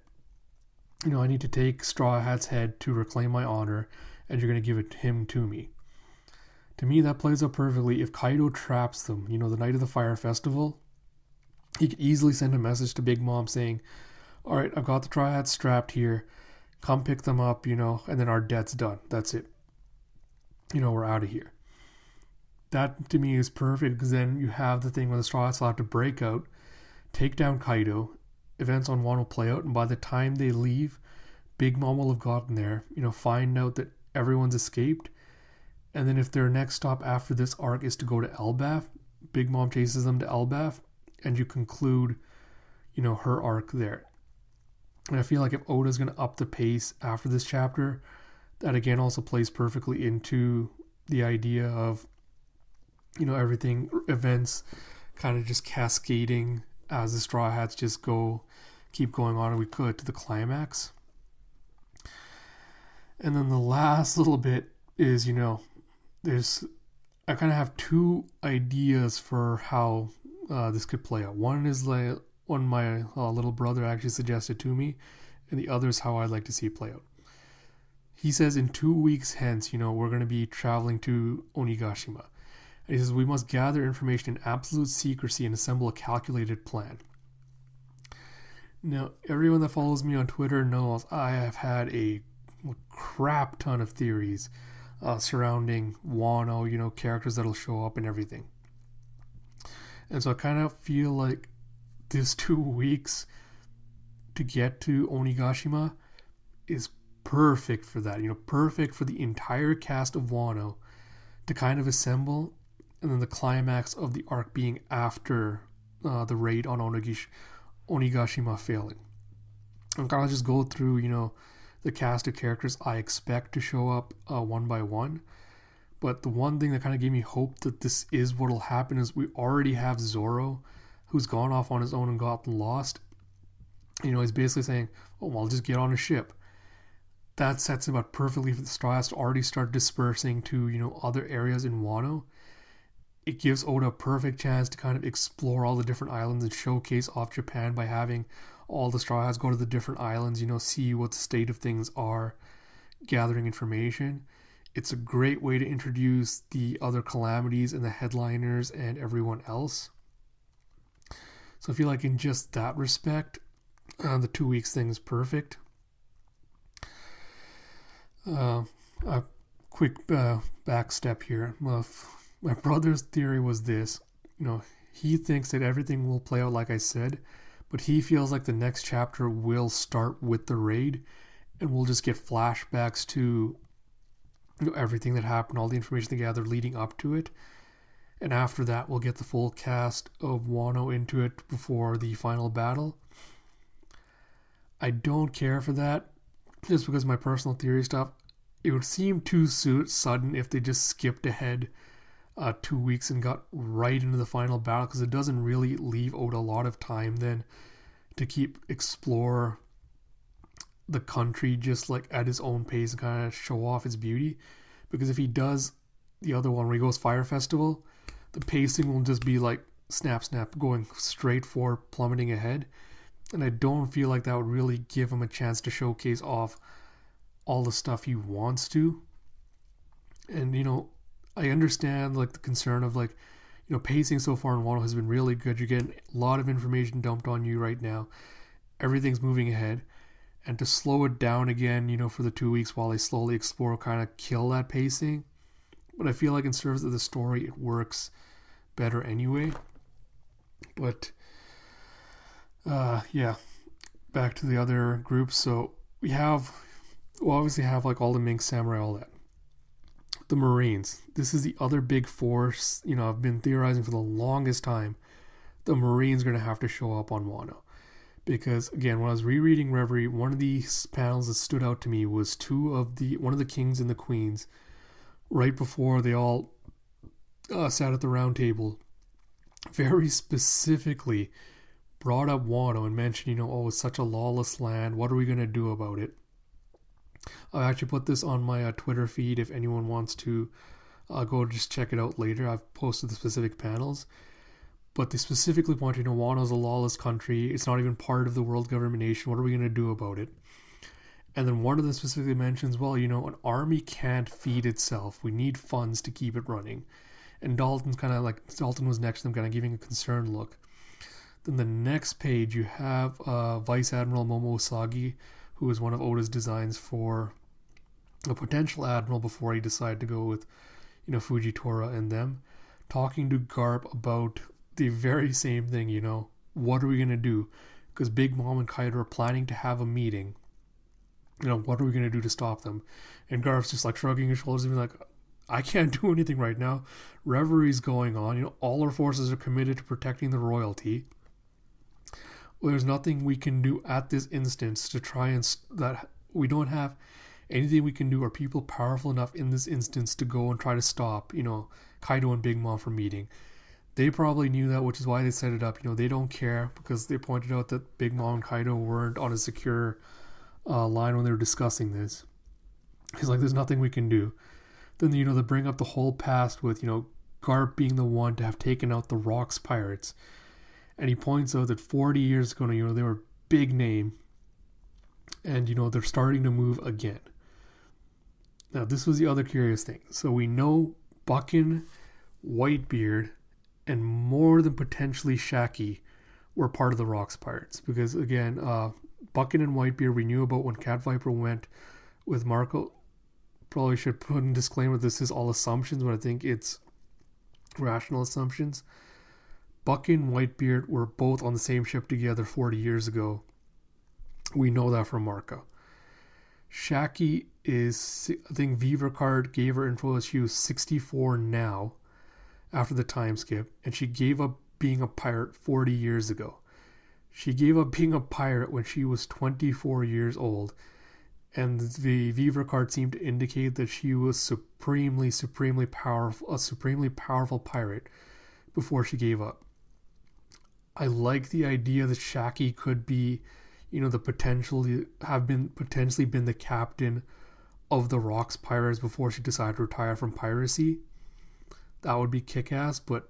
S1: I need to take Straw Hat's head to reclaim my honor, and you're going to give it him to me. To me, that plays out perfectly. If Kaido traps them, the night of the Fire Festival, he could easily send a message to Big Mom saying, all right, I've got the Straw Hats strapped here. Come pick them up, and then our debt's done. That's it. We're out of here. That, to me, is perfect, because then you have the thing where the Straw Hats will have to break out, take down Kaido, events on Wano play out, and by the time they leave, Big Mom will have gotten there, find out that everyone's escaped, and then if their next stop after this arc is to go to Elbaf, Big Mom chases them to Elbaf, and you conclude, her arc there. And I feel like if Oda's going to up the pace after this chapter, that again also plays perfectly into the idea of, everything, events kind of just cascading as the Straw Hats just keep going on, and we could to the climax. And then the last little bit is, I kind of have 2 ideas for how this could play out. One is like one my little brother actually suggested to me, and the other is how I'd like to see it play out. He says in 2 weeks hence, we're going to be traveling to Onigashima. And he says we must gather information in absolute secrecy and assemble a calculated plan. Now, everyone that follows me on Twitter knows I have had a crap ton of theories surrounding Wano, characters that'll show up and everything. And so I kind of feel like this 2 weeks to get to Onigashima is perfect for that. Perfect for the entire cast of Wano to kind of assemble, and then the climax of the arc being after the raid on Onigashima failing. I'm going to just go through, the cast of characters I expect to show up one by one. But the one thing that kind of gave me hope that this is what will happen is we already have Zoro, who's gone off on his own and gotten lost. He's basically saying, oh, well, I'll just get on a ship. That sets him up perfectly for the Straw Hats to already start dispersing to, other areas in Wano. It gives Oda a perfect chance to kind of explore all the different islands and showcase off Japan by having all the Straw Hats go to the different islands, see what the state of things are, gathering information. It's a great way to introduce the other calamities and the headliners and everyone else. So I feel like in just that respect, the 2 weeks thing is perfect. A quick back step here. My brother's theory was this. He thinks that everything will play out like I said, but he feels like the next chapter will start with the raid, and we'll just get flashbacks to everything that happened, all the information they gathered leading up to it. And after that, we'll get the full cast of Wano into it before the final battle. I don't care for that, just because of my personal theory stuff. It would seem too sudden if they just skipped ahead 2 weeks and got right into the final battle, because it doesn't really leave Oda a lot of time then to explore the country just like at his own pace and kind of show off its beauty. Because if he does the other one where he goes Fire Festival, the pacing will just be like snap, going straight for plummeting ahead. And I don't feel like that would really give him a chance to showcase off all the stuff he wants to. And, I understand like the concern of like, Pacing so far in Wano has been really good. You're getting a lot of information dumped on you right now. Everything's moving ahead. And to slow it down again, for the 2 weeks while they slowly explore, kind of kill that pacing. But I feel like in service of the story, it works better anyway. But, yeah, back to the other groups. So we'll obviously have like all the Mink Samurai, all that. The Marines. This is the other big force. I've been theorizing for the longest time. The Marines are going to have to show up on Wano. Because, again, when I was rereading Reverie, one of the panels that stood out to me was one of the kings and the queens, right before they all sat at the round table, very specifically brought up Wano and mentioned, it's such a lawless land. What are we going to do about it? I actually put this on my Twitter feed if anyone wants to go just check it out later. I've posted the specific panels. But they specifically point to, Wano's a lawless country. It's not even part of the world government nation. What are we going to do about it? And then one of them specifically mentions, an army can't feed itself. We need funds to keep it running. And Dalton was next to them, kind of giving a concerned look. Then the next page, you have Vice Admiral Momo Usagi, who is one of Oda's designs for a potential admiral before he decided to go with, Fujitora and them, talking to Garp about the very same thing, what are we going to do? Because Big Mom and Kaido are planning to have a meeting. What are we going to do to stop them? And Garp's just like shrugging his shoulders and being like, I can't do anything right now. Reverie's going on. All our forces are committed to protecting the royalty. Well, there's nothing we can do at this instance to try and that we don't have anything we can do. Are people powerful enough in this instance to go and try to stop, Kaido and Big Mom from meeting? They probably knew that, which is why they set it up. They don't care because they pointed out that Big Mom and Kaido weren't on a secure line when they were discussing this. He's like, there's nothing we can do. Then, they bring up the whole past with, Garp being the one to have taken out the Rocks pirates. And he points out that 40 years ago, they were a big name. And, they're starting to move again. Now, this was the other curious thing. So we know Buckin, Whitebeard, and more than potentially Shaki were part of the Rocks Pirates. Because, again, Buckin and Whitebeard we knew about when Cat Viper went with Marco. Probably should put in a disclaimer, this is all assumptions, but I think it's rational assumptions. Buckin and Whitebeard were both on the same ship together 40 years ago. We know that from Marco. Shaki is, I think Viva Card gave her info that she was 64 now, after the time skip, and she gave up being a pirate 40 years ago. She gave up being a pirate when she was 24 years old, and the Viva card seemed to indicate that she was supremely powerful, a supremely powerful pirate before she gave up. I like the idea that Shaki could be, the potentially been the captain of the Rocks Pirates before she decided to retire from piracy. That would be kick-ass, but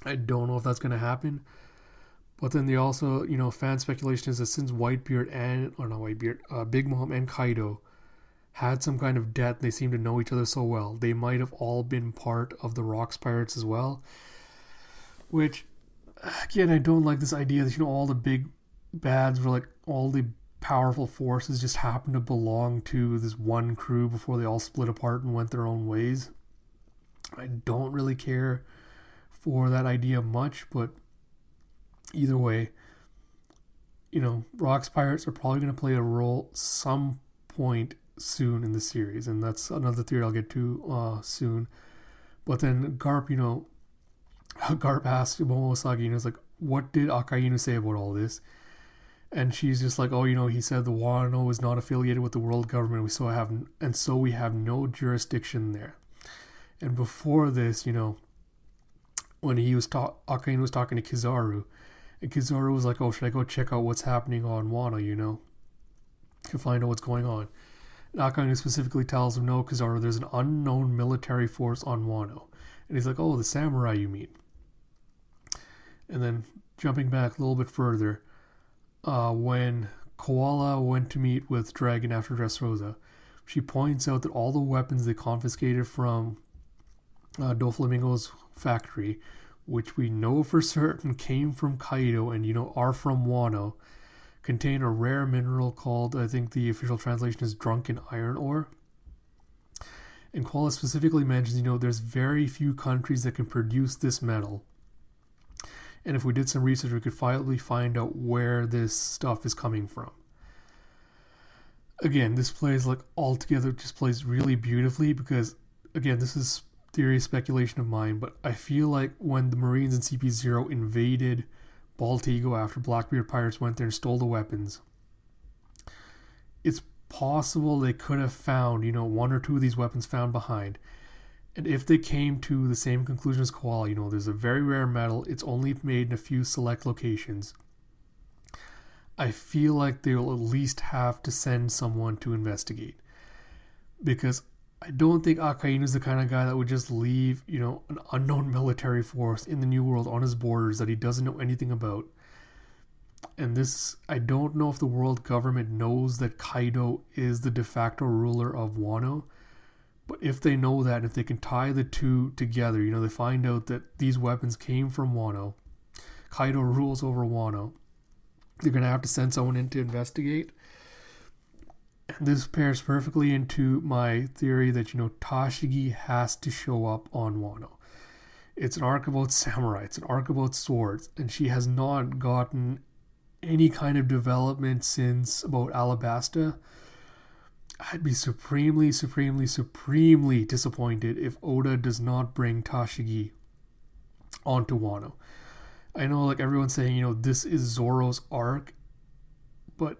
S1: I don't know if that's going to happen. But then they also, fan speculation is that since Big Mom and Kaido had some kind of debt, they seem to know each other so well, they might have all been part of the Rocks Pirates as well. Which, again, I don't like this idea that, all the big bads were like, all the powerful forces just happened to belong to this one crew before they all split apart and went their own ways. I don't really care for that idea much, but either way, Rocks Pirates are probably going to play a role some point soon in the series, and that's another theory I'll get to soon. But then Garp, Garp asked Momosagi, it's like, what did Akainu say about all this? And she's just like, he said the Wano is not affiliated with the world government, so we have no jurisdiction there. And before this, when Akainu was talking to Kizaru, and Kizaru was like, should I go check out what's happening on Wano, to find out what's going on? And Akainu specifically tells him, no, Kizaru, there's an unknown military force on Wano. And he's like, the samurai you mean. And then, jumping back a little bit further, when Koala went to meet with Dragon after Dressrosa, she points out that all the weapons they confiscated from Doflamingo's factory, which we know for certain came from Kaido and, are from Wano, contain a rare mineral called, I think the official translation is drunken iron ore. And Koala specifically mentions, there's very few countries that can produce this metal. And if we did some research, we could finally find out where this stuff is coming from. Again, this plays altogether just plays really beautifully because, again, this is theory speculation of mine, but I feel like when the Marines in CP0 invaded Baltigo after Blackbeard pirates went there and stole the weapons, it's possible they could have found, one or two of these weapons found behind. And if they came to the same conclusion as Koala, there's a very rare metal, it's only made in a few select locations, I feel like they'll at least have to send someone to investigate. Because I don't think Akainu is the kind of guy that would just leave, an unknown military force in the New World on his borders that he doesn't know anything about. And this, I don't know if the world government knows that Kaido is the de facto ruler of Wano. But if they know that, if they can tie the two together, they find out that these weapons came from Wano, Kaido rules over Wano, they're going to have to send someone in to investigate. And this pairs perfectly into my theory that, Tashigi has to show up on Wano. It's an arc about samurai, it's an arc about swords, and she has not gotten any kind of development since about Alabasta. I'd be supremely, supremely, supremely disappointed if Oda does not bring Tashigi onto Wano. I know everyone's saying, this is Zoro's arc, but,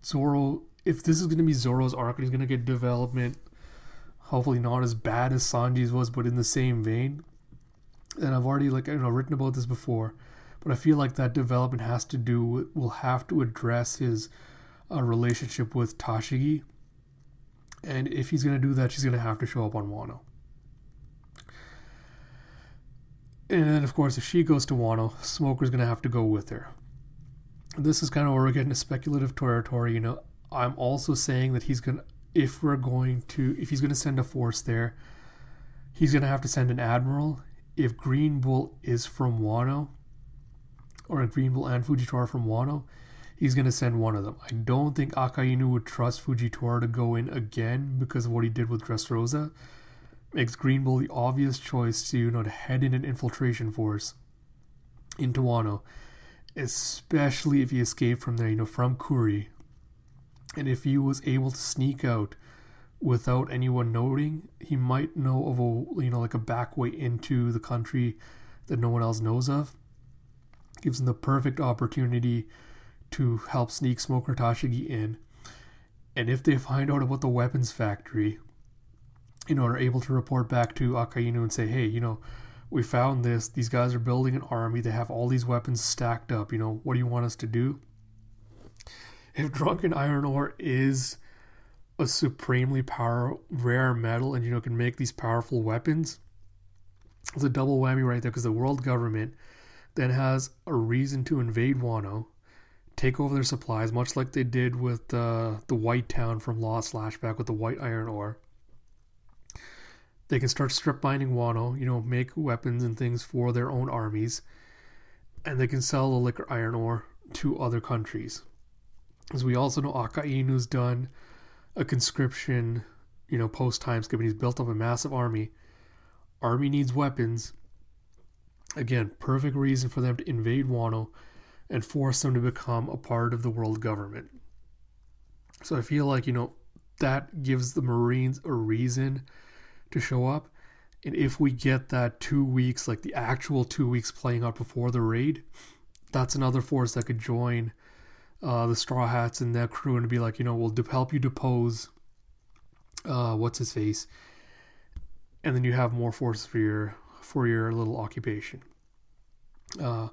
S1: Zoro, if this is going to be Zoro's arc and he's going to get development, hopefully not as bad as Sanji's was, but in the same vein, and I've already, written about this before, but I feel like that development will have to address his relationship with Tashigi. And if he's going to do that, she's going to have to show up on Wano. And then, of course, if she goes to Wano, Smoker's going to have to go with her. This is kind of where we're getting to speculative territory. I'm also saying that if he's going to send a force there, he's going to have to send an admiral. If Green Bull is from Wano, or Green Bull and Fujitora are from Wano, he's going to send one of them. I don't think Akainu would trust Fujitora to go in again because of what he did with Dressrosa. Makes Green Bull the obvious choice to, to head in an infiltration force into Wano, especially if he escaped from there, from Kuri. And if he was able to sneak out without anyone noting, he might know of a back way into the country that no one else knows of. Gives him the perfect opportunity to help sneak Smoker Tashigi in. And if they find out about the weapons factory, are able to report back to Akainu and say, hey, we found this, these guys are building an army, they have all these weapons stacked up, what do you want us to do? If drunken iron ore is a supremely rare metal and, can make these powerful weapons, it's a double whammy right there, because the world government then has a reason to invade Wano, take over their supplies, much like they did with the White Town from Lost Flashback with the white iron ore. They can start strip mining Wano, make weapons and things for their own armies, and they can sell the liquor iron ore to other countries. As we also know, Akainu's done a conscription, post-time skip, and he's built up a massive army. Army needs weapons. Again, perfect reason for them to invade Wano and force them to become a part of the world government. So I feel like, that gives the Marines a reason to show up. And if we get that 2 weeks, the actual 2 weeks playing out before the raid, that's another force that could join the Straw Hats and their crew and be like, we'll help you depose what's his face, and then you have more forces for your little occupation. I'm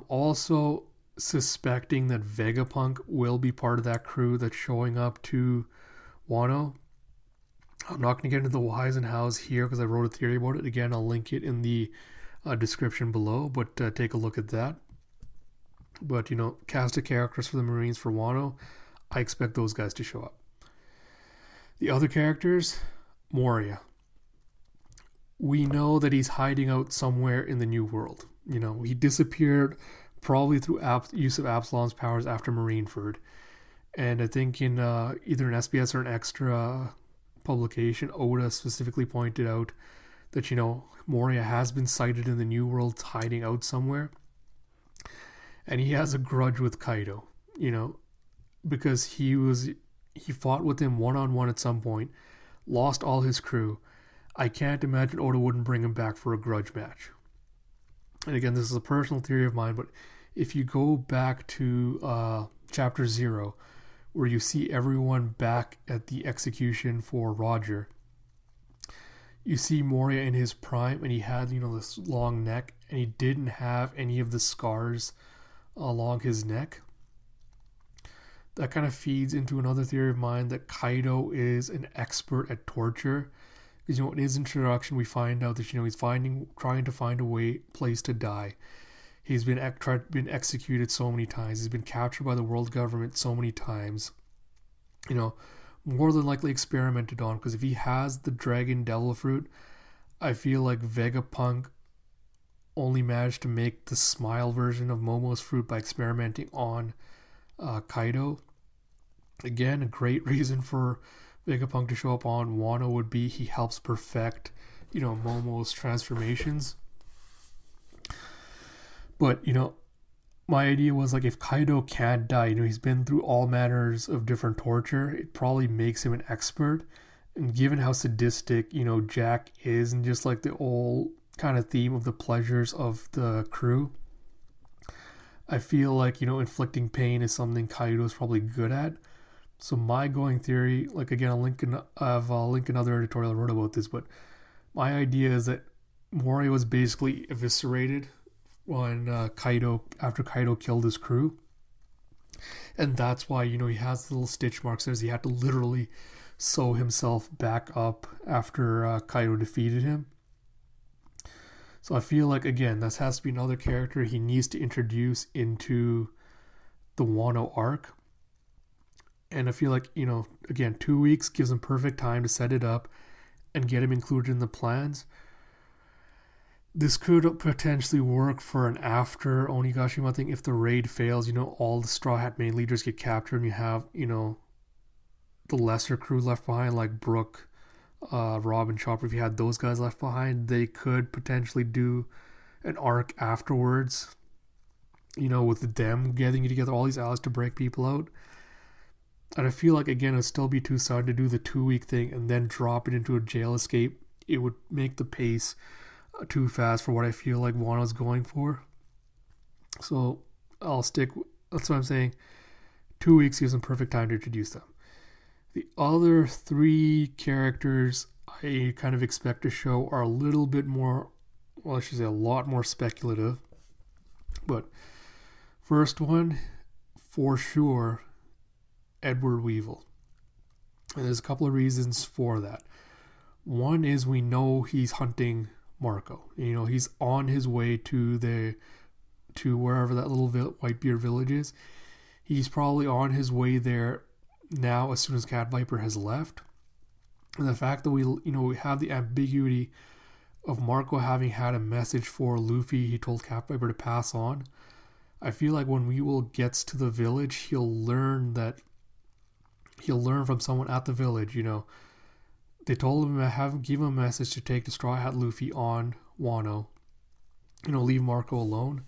S1: also suspecting that Vegapunk will be part of that crew that's showing up to Wano. I'm not going to get into the whys and hows here because I wrote a theory about it. Again, I'll link it in the description below, but take a look at that. But, cast of characters for the Marines for Wano, I expect those guys to show up. The other characters, Moria. we know that he's hiding out somewhere in the New World. He disappeared probably through use of Absalom's powers after Marineford. And I think in either an SBS or an extra publication, Oda specifically pointed out that, Moria has been sighted in the New World hiding out somewhere. And he has a grudge with Kaido, because he fought with him one-on-one at some point, lost all his crew. I can't imagine Oda wouldn't bring him back for a grudge match. And again, this is a personal theory of mine, but if you go back to Chapter 0, where you see everyone back at the execution for Roger, you see Moria in his prime, and he had, this long neck, and he didn't have any of the scars along his neck. That kind of feeds into another theory of mine that Kaido is an expert at torture. Because, in his introduction, we find out that, he's trying to find a place to die. He's been executed so many times. He's been captured by the world government so many times. More than likely experimented on. Because if he has the Dragon Devil Fruit, I feel like Vegapunk only managed to make the smile version of Momo's fruit by experimenting on Kaido. Again, a great reason for Vegapunk to show up on Wano would be he helps perfect, Momo's transformations. But, my idea was like if Kaido can't die, he's been through all manners of different torture, it probably makes him an expert. And given how sadistic, Jack is, and just like the old kind of theme of the pleasures of the crew, I feel like, inflicting pain is something Kaido is probably good at. So my going theory, like again, I'll link another editorial I wrote about this, but my idea is that Moria was basically eviscerated when after Kaido killed his crew. And that's why, he has the little stitch marks there. He had to literally sew himself back up after Kaido defeated him. So I feel like, again, this has to be another character he needs to introduce into the Wano arc. And I feel like, again, 2 weeks gives him perfect time to set it up and get him included in the plans. This could potentially work for an after Onigashima thing if the raid fails. All the Straw Hat main leaders get captured and you have, the lesser crew left behind, like Brook, Rob, and Chopper. If you had those guys left behind, they could potentially do an arc afterwards, with them getting together all these allies to break people out. And I feel like, again, it would still be too sudden to do the 2 week thing and then drop it into a jail escape. It would make the pace too fast for what I feel like Wano's going for. So that's what I'm saying. 2 weeks gives them perfect time to introduce them. The other 3 characters I kind of expect to show are a little bit more, well, I should say a lot more speculative. But first one, for sure, Edward Weevil. And there's a couple of reasons for that. One is we know he's hunting Marco. He's on his way to wherever that little Whitebeard village is. He's probably on his way there now as soon as Cat Viper has left. And the fact that we have the ambiguity of Marco having had a message for Luffy he told Cat Viper to pass on. I feel like when Weevil gets to the village, he'll learn from someone at the village, They told him give him a message to take the Straw Hat Luffy on Wano. Leave Marco alone.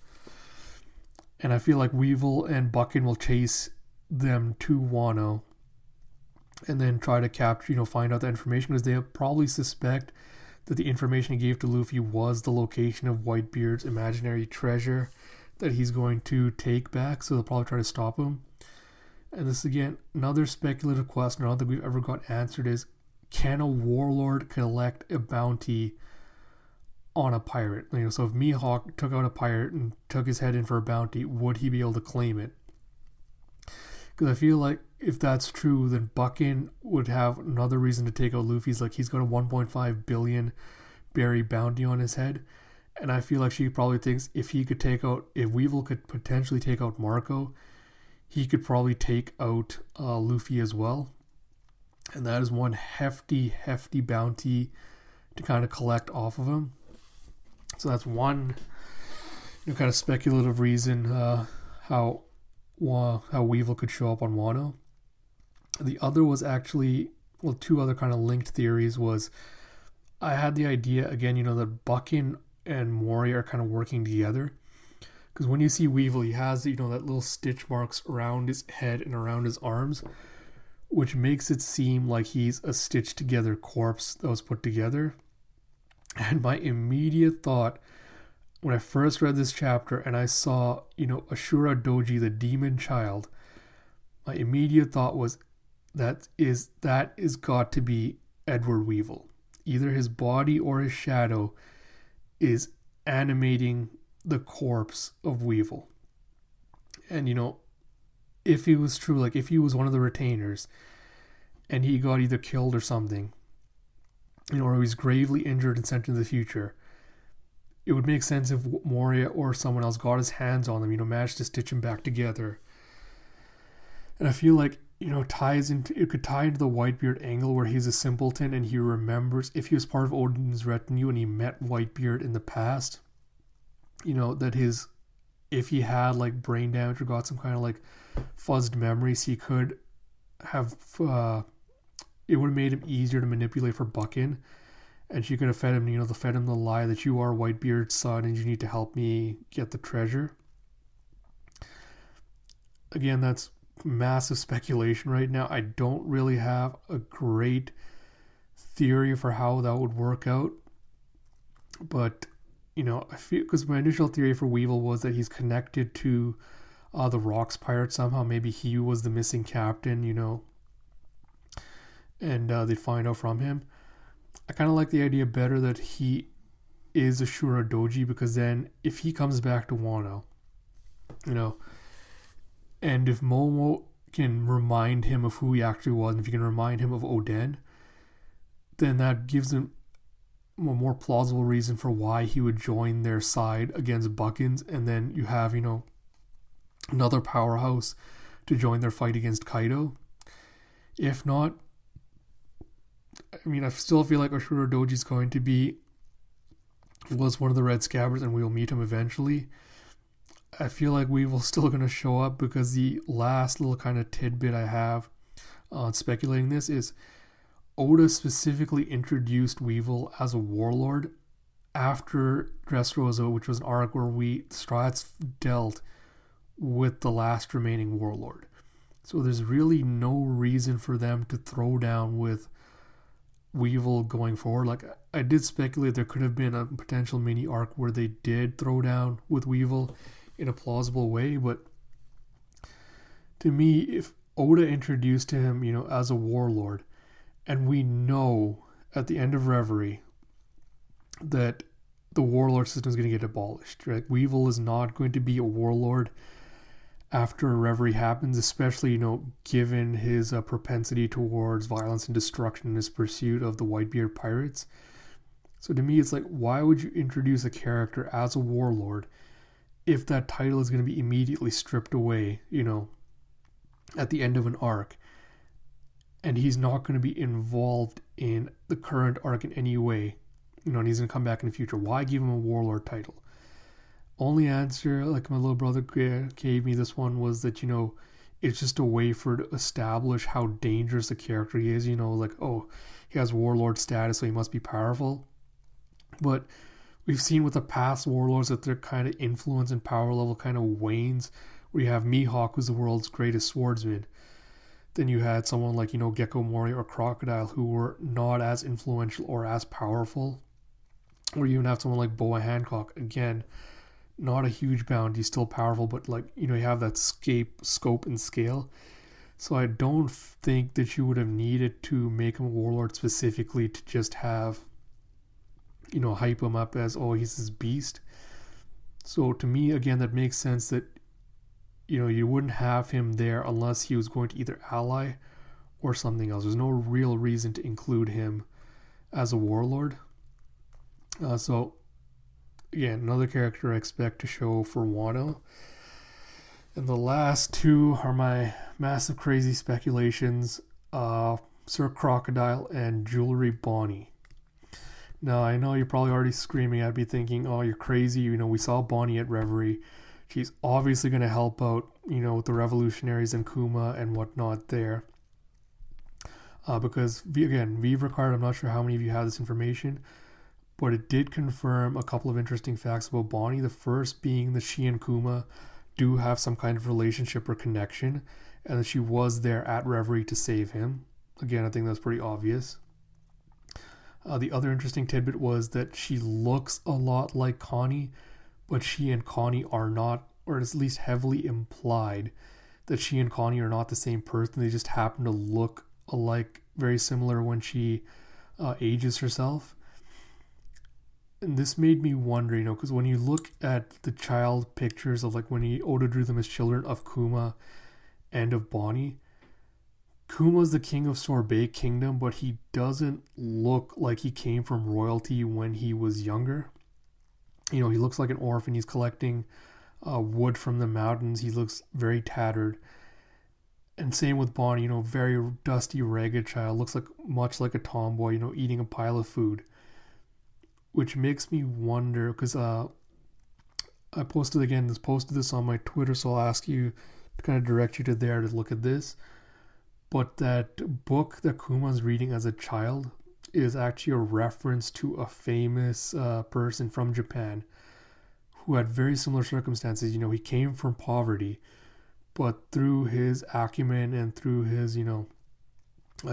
S1: And I feel like Weevil and Buckin will chase them to Wano and then try to capture, find out the information, because they probably suspect that the information he gave to Luffy was the location of Whitebeard's imaginary treasure that he's going to take back. So they'll probably try to stop him. And this, again, another speculative question I don't think we've ever got answered is, can a warlord collect a bounty on a pirate? So if Mihawk took out a pirate and took his head in for a bounty, would he be able to claim it? Because I feel like if that's true, then Buckin would have another reason to take out Luffy's. Like, he's got a 1.5 billion berry bounty on his head. And I feel like she probably thinks if Weevil could potentially take out Marco, he could probably take out Luffy as well. And that is one hefty bounty to kind of collect off of him. So that's one kind of speculative reason how Weevil could show up on Wano. The other was actually, well, two other kind of linked theories was I had the idea, again, that Buckin and Mori are kind of working together. Because when you see Weevil, he has, that little stitch marks around his head and around his arms, which makes it seem like he's a stitched together corpse that was put together. And my immediate thought when I first read this chapter and I saw, Ashura Doji, the demon child, my immediate thought was that is got to be Edward Weevil. Either his body or his shadow is animating the corpse of Weevil. And if it was true, like if he was one of the retainers and he got either killed or something, or he was gravely injured and sent into the future, it would make sense if Moria or someone else got his hands on them, managed to stitch him back together. And I feel like, it could tie into the Whitebeard angle where he's a simpleton and he remembers if he was part of Odin's retinue and he met Whitebeard in the past, that if he had like brain damage or got some kind of like fuzzed memories, he could have, it would have made him easier to manipulate for Buckin. And she could have fed him, fed him the lie that you are Whitebeard's son and you need to help me get the treasure. Again, that's massive speculation right now. I don't really have a great theory for how that would work out. But, I feel, because my initial theory for Weevil was that he's connected to the Rocks pirate somehow. Maybe he was the missing captain, and they'd find out from him. I kind of like the idea better that he is Ashura Doji, because then if he comes back to Wano, and if Momo can remind him of who he actually was, and if you can remind him of Oden, then that gives him a more plausible reason for why he would join their side against Buckin's, and then you have, another powerhouse to join their fight against Kaido. If not, I still feel like Ashura Doji is going to was one of the Red Scabbards, and we'll meet him eventually. I feel like Weevil's still going to show up, because the last little kind of tidbit I have on speculating this is Oda specifically introduced Weevil as a warlord after Dressrosa, which was an arc where Straw Hats dealt with the last remaining warlord. So there's really no reason for them to throw down with Weevil going forward. Like, I did speculate there could have been a potential mini arc where they did throw down with Weevil in a plausible way, but to me, if Oda introduced him, as a warlord, and we know at the end of Reverie that the warlord system is going to get abolished, right? Weevil is not going to be a warlord after Reverie happens, especially, given his propensity towards violence and destruction in his pursuit of the Whitebeard pirates. So to me, it's like, why would you introduce a character as a warlord if that title is going to be immediately stripped away, at the end of an arc, and he's not going to be involved in the current arc in any way, and he's going to come back in the future? Why give him a warlord title? Only answer, like my little brother gave me this one, was that, it's just a way to establish how dangerous the character he is, like, oh, he has warlord status, so he must be powerful. But we've seen with the past warlords that their kind of influence and power level kind of wanes, where you have Mihawk, who's the world's greatest swordsman. Then you had someone like, Gecko Moria or Crocodile, who were not as influential or as powerful. Or you even have someone like Boa Hancock, again, not a huge bounty, still powerful, but like, you have that scope and scale. So I don't think that you would have needed to make him a warlord specifically to just have, hype him up as, oh, he's this beast. So to me, again, that makes sense that, you wouldn't have him there unless he was going to either ally or something else. There's no real reason to include him as a warlord. So again, another character I expect to show for Wano. And the last two are my massive crazy speculations, Sir Crocodile and Jewelry Bonnie. Now, I know you're probably already screaming at me thinking, oh, you're crazy. We saw Bonnie at Reverie. She's obviously going to help out, with the revolutionaries and Kuma and whatnot there. Because, again, Vive Ricard, I'm not sure how many of you have this information, but it did confirm a couple of interesting facts about Bonnie. The first being that she and Kuma do have some kind of relationship or connection, and that she was there at Reverie to save him. Again, I think that's pretty obvious. The other interesting tidbit was that she looks a lot like Connie, but she and Connie are not, or it's at least heavily implied that she and Connie are not the same person. They just happen to look alike, very similar when she ages herself. And this made me wonder, because when you look at the child pictures of when Oda drew them as children of Kuma and of Bonnie, Kuma's the king of Sorbet Kingdom, but he doesn't look like he came from royalty when he was younger. He looks like an orphan. He's collecting wood from the mountains. He looks very tattered. And same with Bonnie, very dusty, ragged child. Looks much like a tomboy, eating a pile of food. Which makes me wonder, because I posted this on my Twitter, so I'll ask you to kind of direct you to there to look at this. But that book that Kuma's reading as a child is actually a reference to a famous person from Japan who had very similar circumstances. He came from poverty, but through his acumen and through his,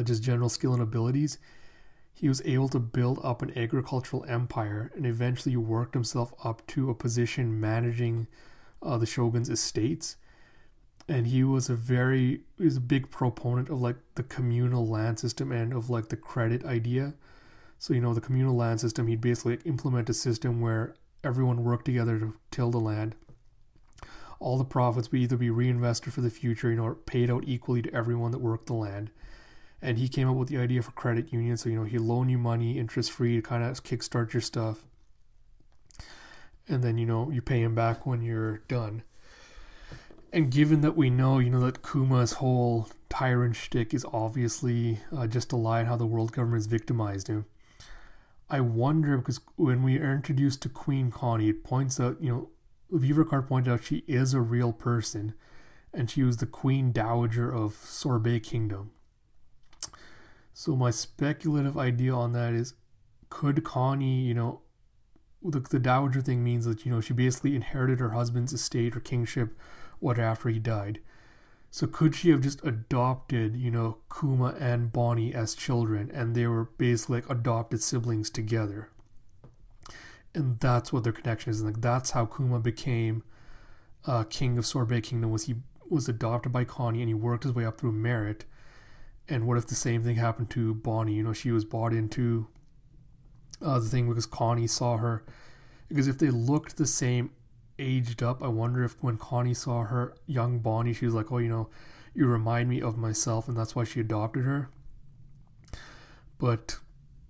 S1: just general skill and abilities, he was able to build up an agricultural empire and eventually worked himself up to a position managing the shogun's estates. And he was a big proponent of the communal land system and of the credit idea. So, the communal land system, he'd basically implement a system where everyone worked together to till the land. All the profits would either be reinvested for the future, or paid out equally to everyone that worked the land. And he came up with the idea for credit union. So, he'd loan you money interest free to kind of kickstart your stuff. And then, you pay him back when you're done. And given that we know, that Kuma's whole tyrant shtick is obviously just a lie on how the world government has victimized him, I wonder, because when we are introduced to Queen Connie, it points out, Vive Ricard pointed out she is a real person, and she was the Queen Dowager of Sorbet Kingdom. So my speculative idea on that is, could Connie, the Dowager thing means that, she basically inherited her husband's estate or kingship after he died. So could she have just adopted, Kuma and Bonnie as children, and they were basically adopted siblings together? And that's what their connection is. And that's how Kuma became king of Sorbet Kingdom, was he was adopted by Connie and he worked his way up through merit. And what if the same thing happened to Bonnie? She was bought into the thing because Connie saw her. Because if they looked the same aged up, I wonder if when Connie saw her young Bonnie, she was like, oh, you remind me of myself, and that's why she adopted her. But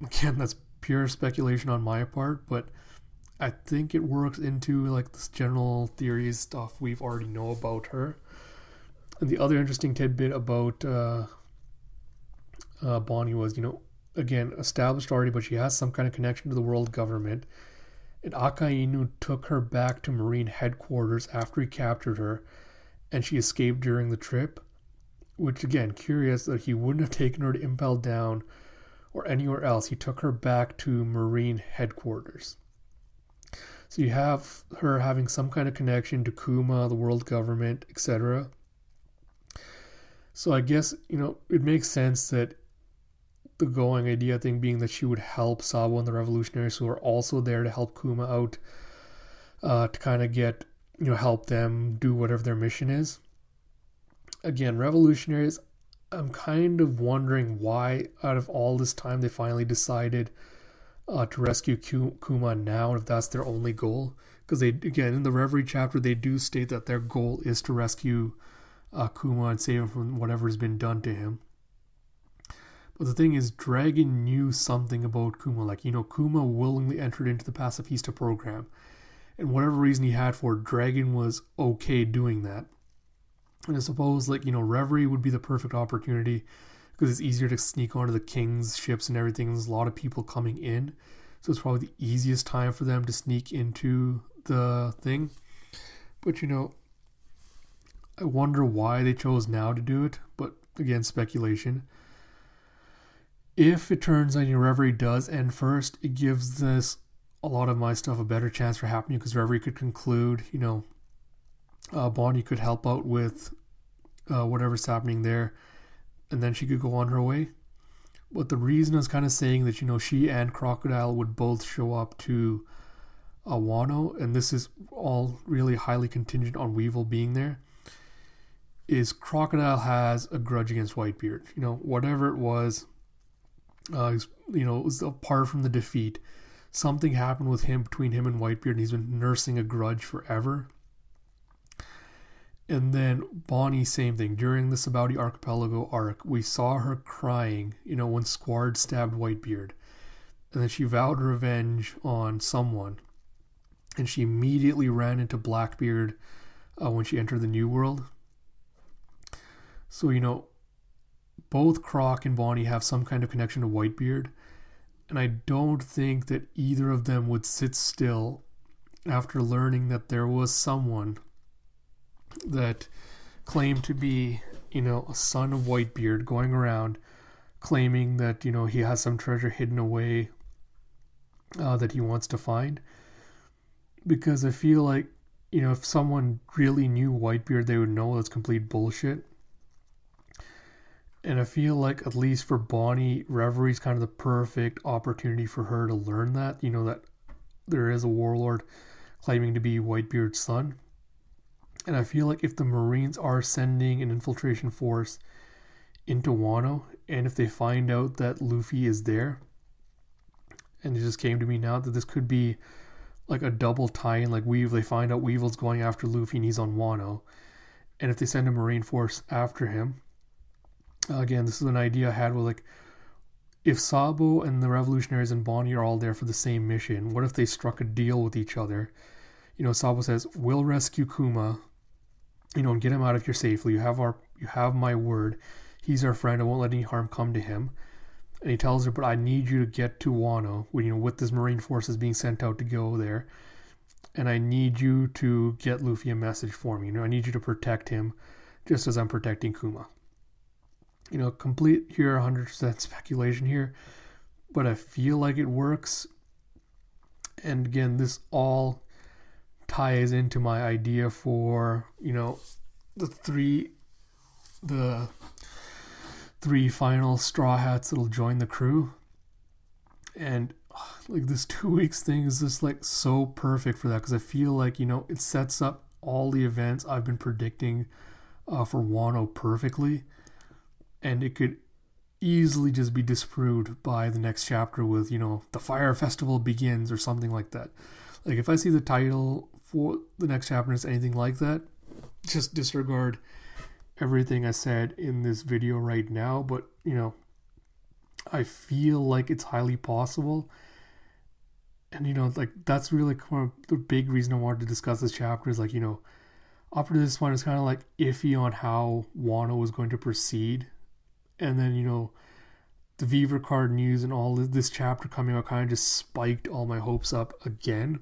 S1: again, that's pure speculation on my part, but I think it works into this general theories stuff we've already know about her. And the other interesting tidbit about Bonnie was, again, established already, but she has some kind of connection to the world government. And Akainu took her back to Marine headquarters after he captured her, and she escaped during the trip. Which, again, curious that he wouldn't have taken her to Impel Down or anywhere else. He took her back to Marine headquarters. So you have her having some kind of connection to Kuma, the world government, etc. So I guess, it makes sense that the going idea thing being that she would help Sabo and the revolutionaries who are also there to help Kuma out, to kind of get, help them do whatever their mission is. Again, revolutionaries, I'm kind of wondering why out of all this time they finally decided to rescue Kuma now, if that's their only goal. Because they, again, in the Reverie chapter, they do state that their goal is to rescue Kuma and save him from whatever's been done to him. But the thing is, Dragon knew something about Kuma. Kuma willingly entered into the Pacifista program. And whatever reason he had for it, Dragon was okay doing that. And I suppose, Reverie would be the perfect opportunity because it's easier to sneak onto the king's ships and everything. There's a lot of people coming in. So it's probably the easiest time for them to sneak into the thing. But I wonder why they chose now to do it. But again, speculation. If it turns out Reverie does end first, it gives this a lot of my stuff a better chance for happening, because Reverie could conclude, Bonnie could help out with whatever's happening there, and then she could go on her way. But the reason I was kind of saying that, she and Crocodile would both show up to Wano, and this is all really highly contingent on Weevil being there, is Crocodile has a grudge against Whitebeard. Whatever it was, it was apart from the defeat. Something happened between him and Whitebeard, and he's been nursing a grudge forever. And then Bonnie, same thing. During the Sabaudi Archipelago arc, we saw her crying, when Squard stabbed Whitebeard. And then she vowed revenge on someone. And she immediately ran into Blackbeard when she entered the New World. So, both Croc and Bonnie have some kind of connection to Whitebeard. And I don't think that either of them would sit still after learning that there was someone that claimed to be, a son of Whitebeard going around claiming that, he has some treasure hidden away that he wants to find. Because I feel like, if someone really knew Whitebeard, they would know that's complete bullshit. And I feel like, at least for Bonnie, Reverie's kind of the perfect opportunity for her to learn that, that there is a warlord claiming to be Whitebeard's son. And I feel like if the Marines are sending an infiltration force into Wano, and if they find out that Luffy is there, and it just came to me now that this could be like a double tie-in, like they find out Weevil's going after Luffy and he's on Wano, and if they send a Marine force after him, again, this is an idea I had with, like, if Sabo and the Revolutionaries and Bonnie are all there for the same mission, what if they struck a deal with each other? Sabo says, we'll rescue Kuma, and get him out of here safely. You have my word. He's our friend. I won't let any harm come to him. And he tells her, but I need you to get to Wano, with this Marine forces being sent out to go there. And I need you to get Luffy a message for me. I need you to protect him just as I'm protecting Kuma. Complete here, 100% speculation here, but I feel like it works. And again, this all ties into my idea for, the three final Straw Hats that'll join the crew. And like, this 2 weeks thing is just like so perfect for that, because I feel like, it sets up all the events I've been predicting for Wano perfectly. And it could easily just be disproved by the next chapter with, the Fire Festival begins or something like that. Like, if I see the title for the next chapter is anything like that, just disregard everything I said in this video right now. But, I feel like it's highly possible. And, like, that's really kind of the big reason I wanted to discuss this chapter is, like, up to this point, it's kind of like iffy on how Wano was going to proceed. And then, the Viver card news and all this chapter coming out kind of just spiked all my hopes up again.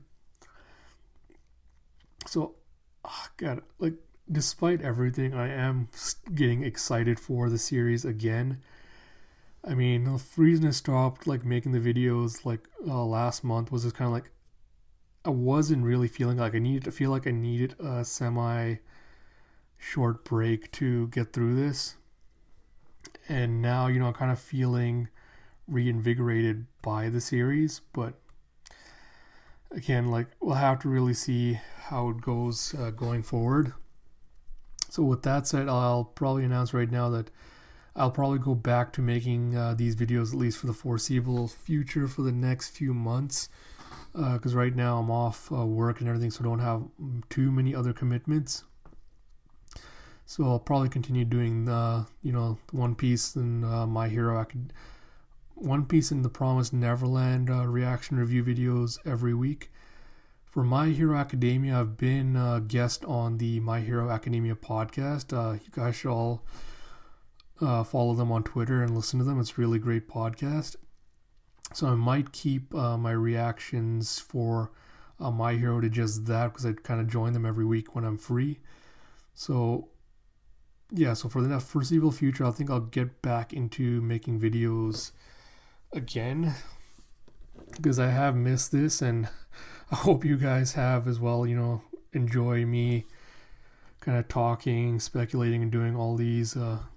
S1: So, God, like, despite everything, I am getting excited for the series again. I mean, the reason I stopped, like, making the videos, like, last month was just kind of like, I wasn't really feeling like I needed a semi-short break to get through this. And now, I'm kind of feeling reinvigorated by the series. But again, like, we'll have to really see how it goes going forward. So with that said, I'll probably announce right now that I'll probably go back to making these videos, at least for the foreseeable future, for the next few months. Because right now I'm off work and everything, so I don't have too many other commitments. So I'll probably continue doing the, One Piece and One Piece and the Promised Neverland reaction review videos every week. For My Hero Academia, I've been a guest on the My Hero Academia podcast. You guys should all follow them on Twitter and listen to them. It's a really great podcast. So I might keep my reactions for My Hero to just that, because I kind of join them every week when I'm free. So yeah, so for the foreseeable future, I think I'll get back into making videos again, because I have missed this, and I hope you guys have as well. Enjoy me kind of talking, speculating, and doing all these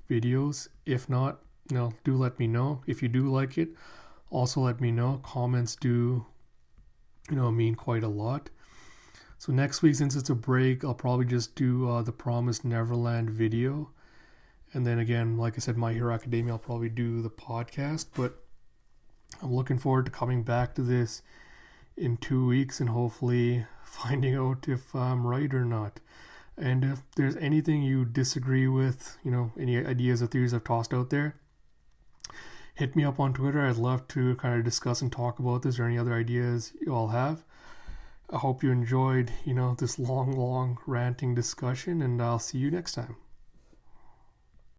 S1: videos. If not, do let me know. If you do like it, also let me know. Comments do, mean quite a lot. So next week, since it's a break, I'll probably just do the Promised Neverland video. And then again, like I said, My Hero Academia, I'll probably do the podcast. But I'm looking forward to coming back to this in 2 weeks and hopefully finding out if I'm right or not. And if there's anything you disagree with, any ideas or theories I've tossed out there, hit me up on Twitter. I'd love to kind of discuss and talk about this, or any other ideas you all have. I hope you enjoyed, this long ranting discussion, and I'll see you next time.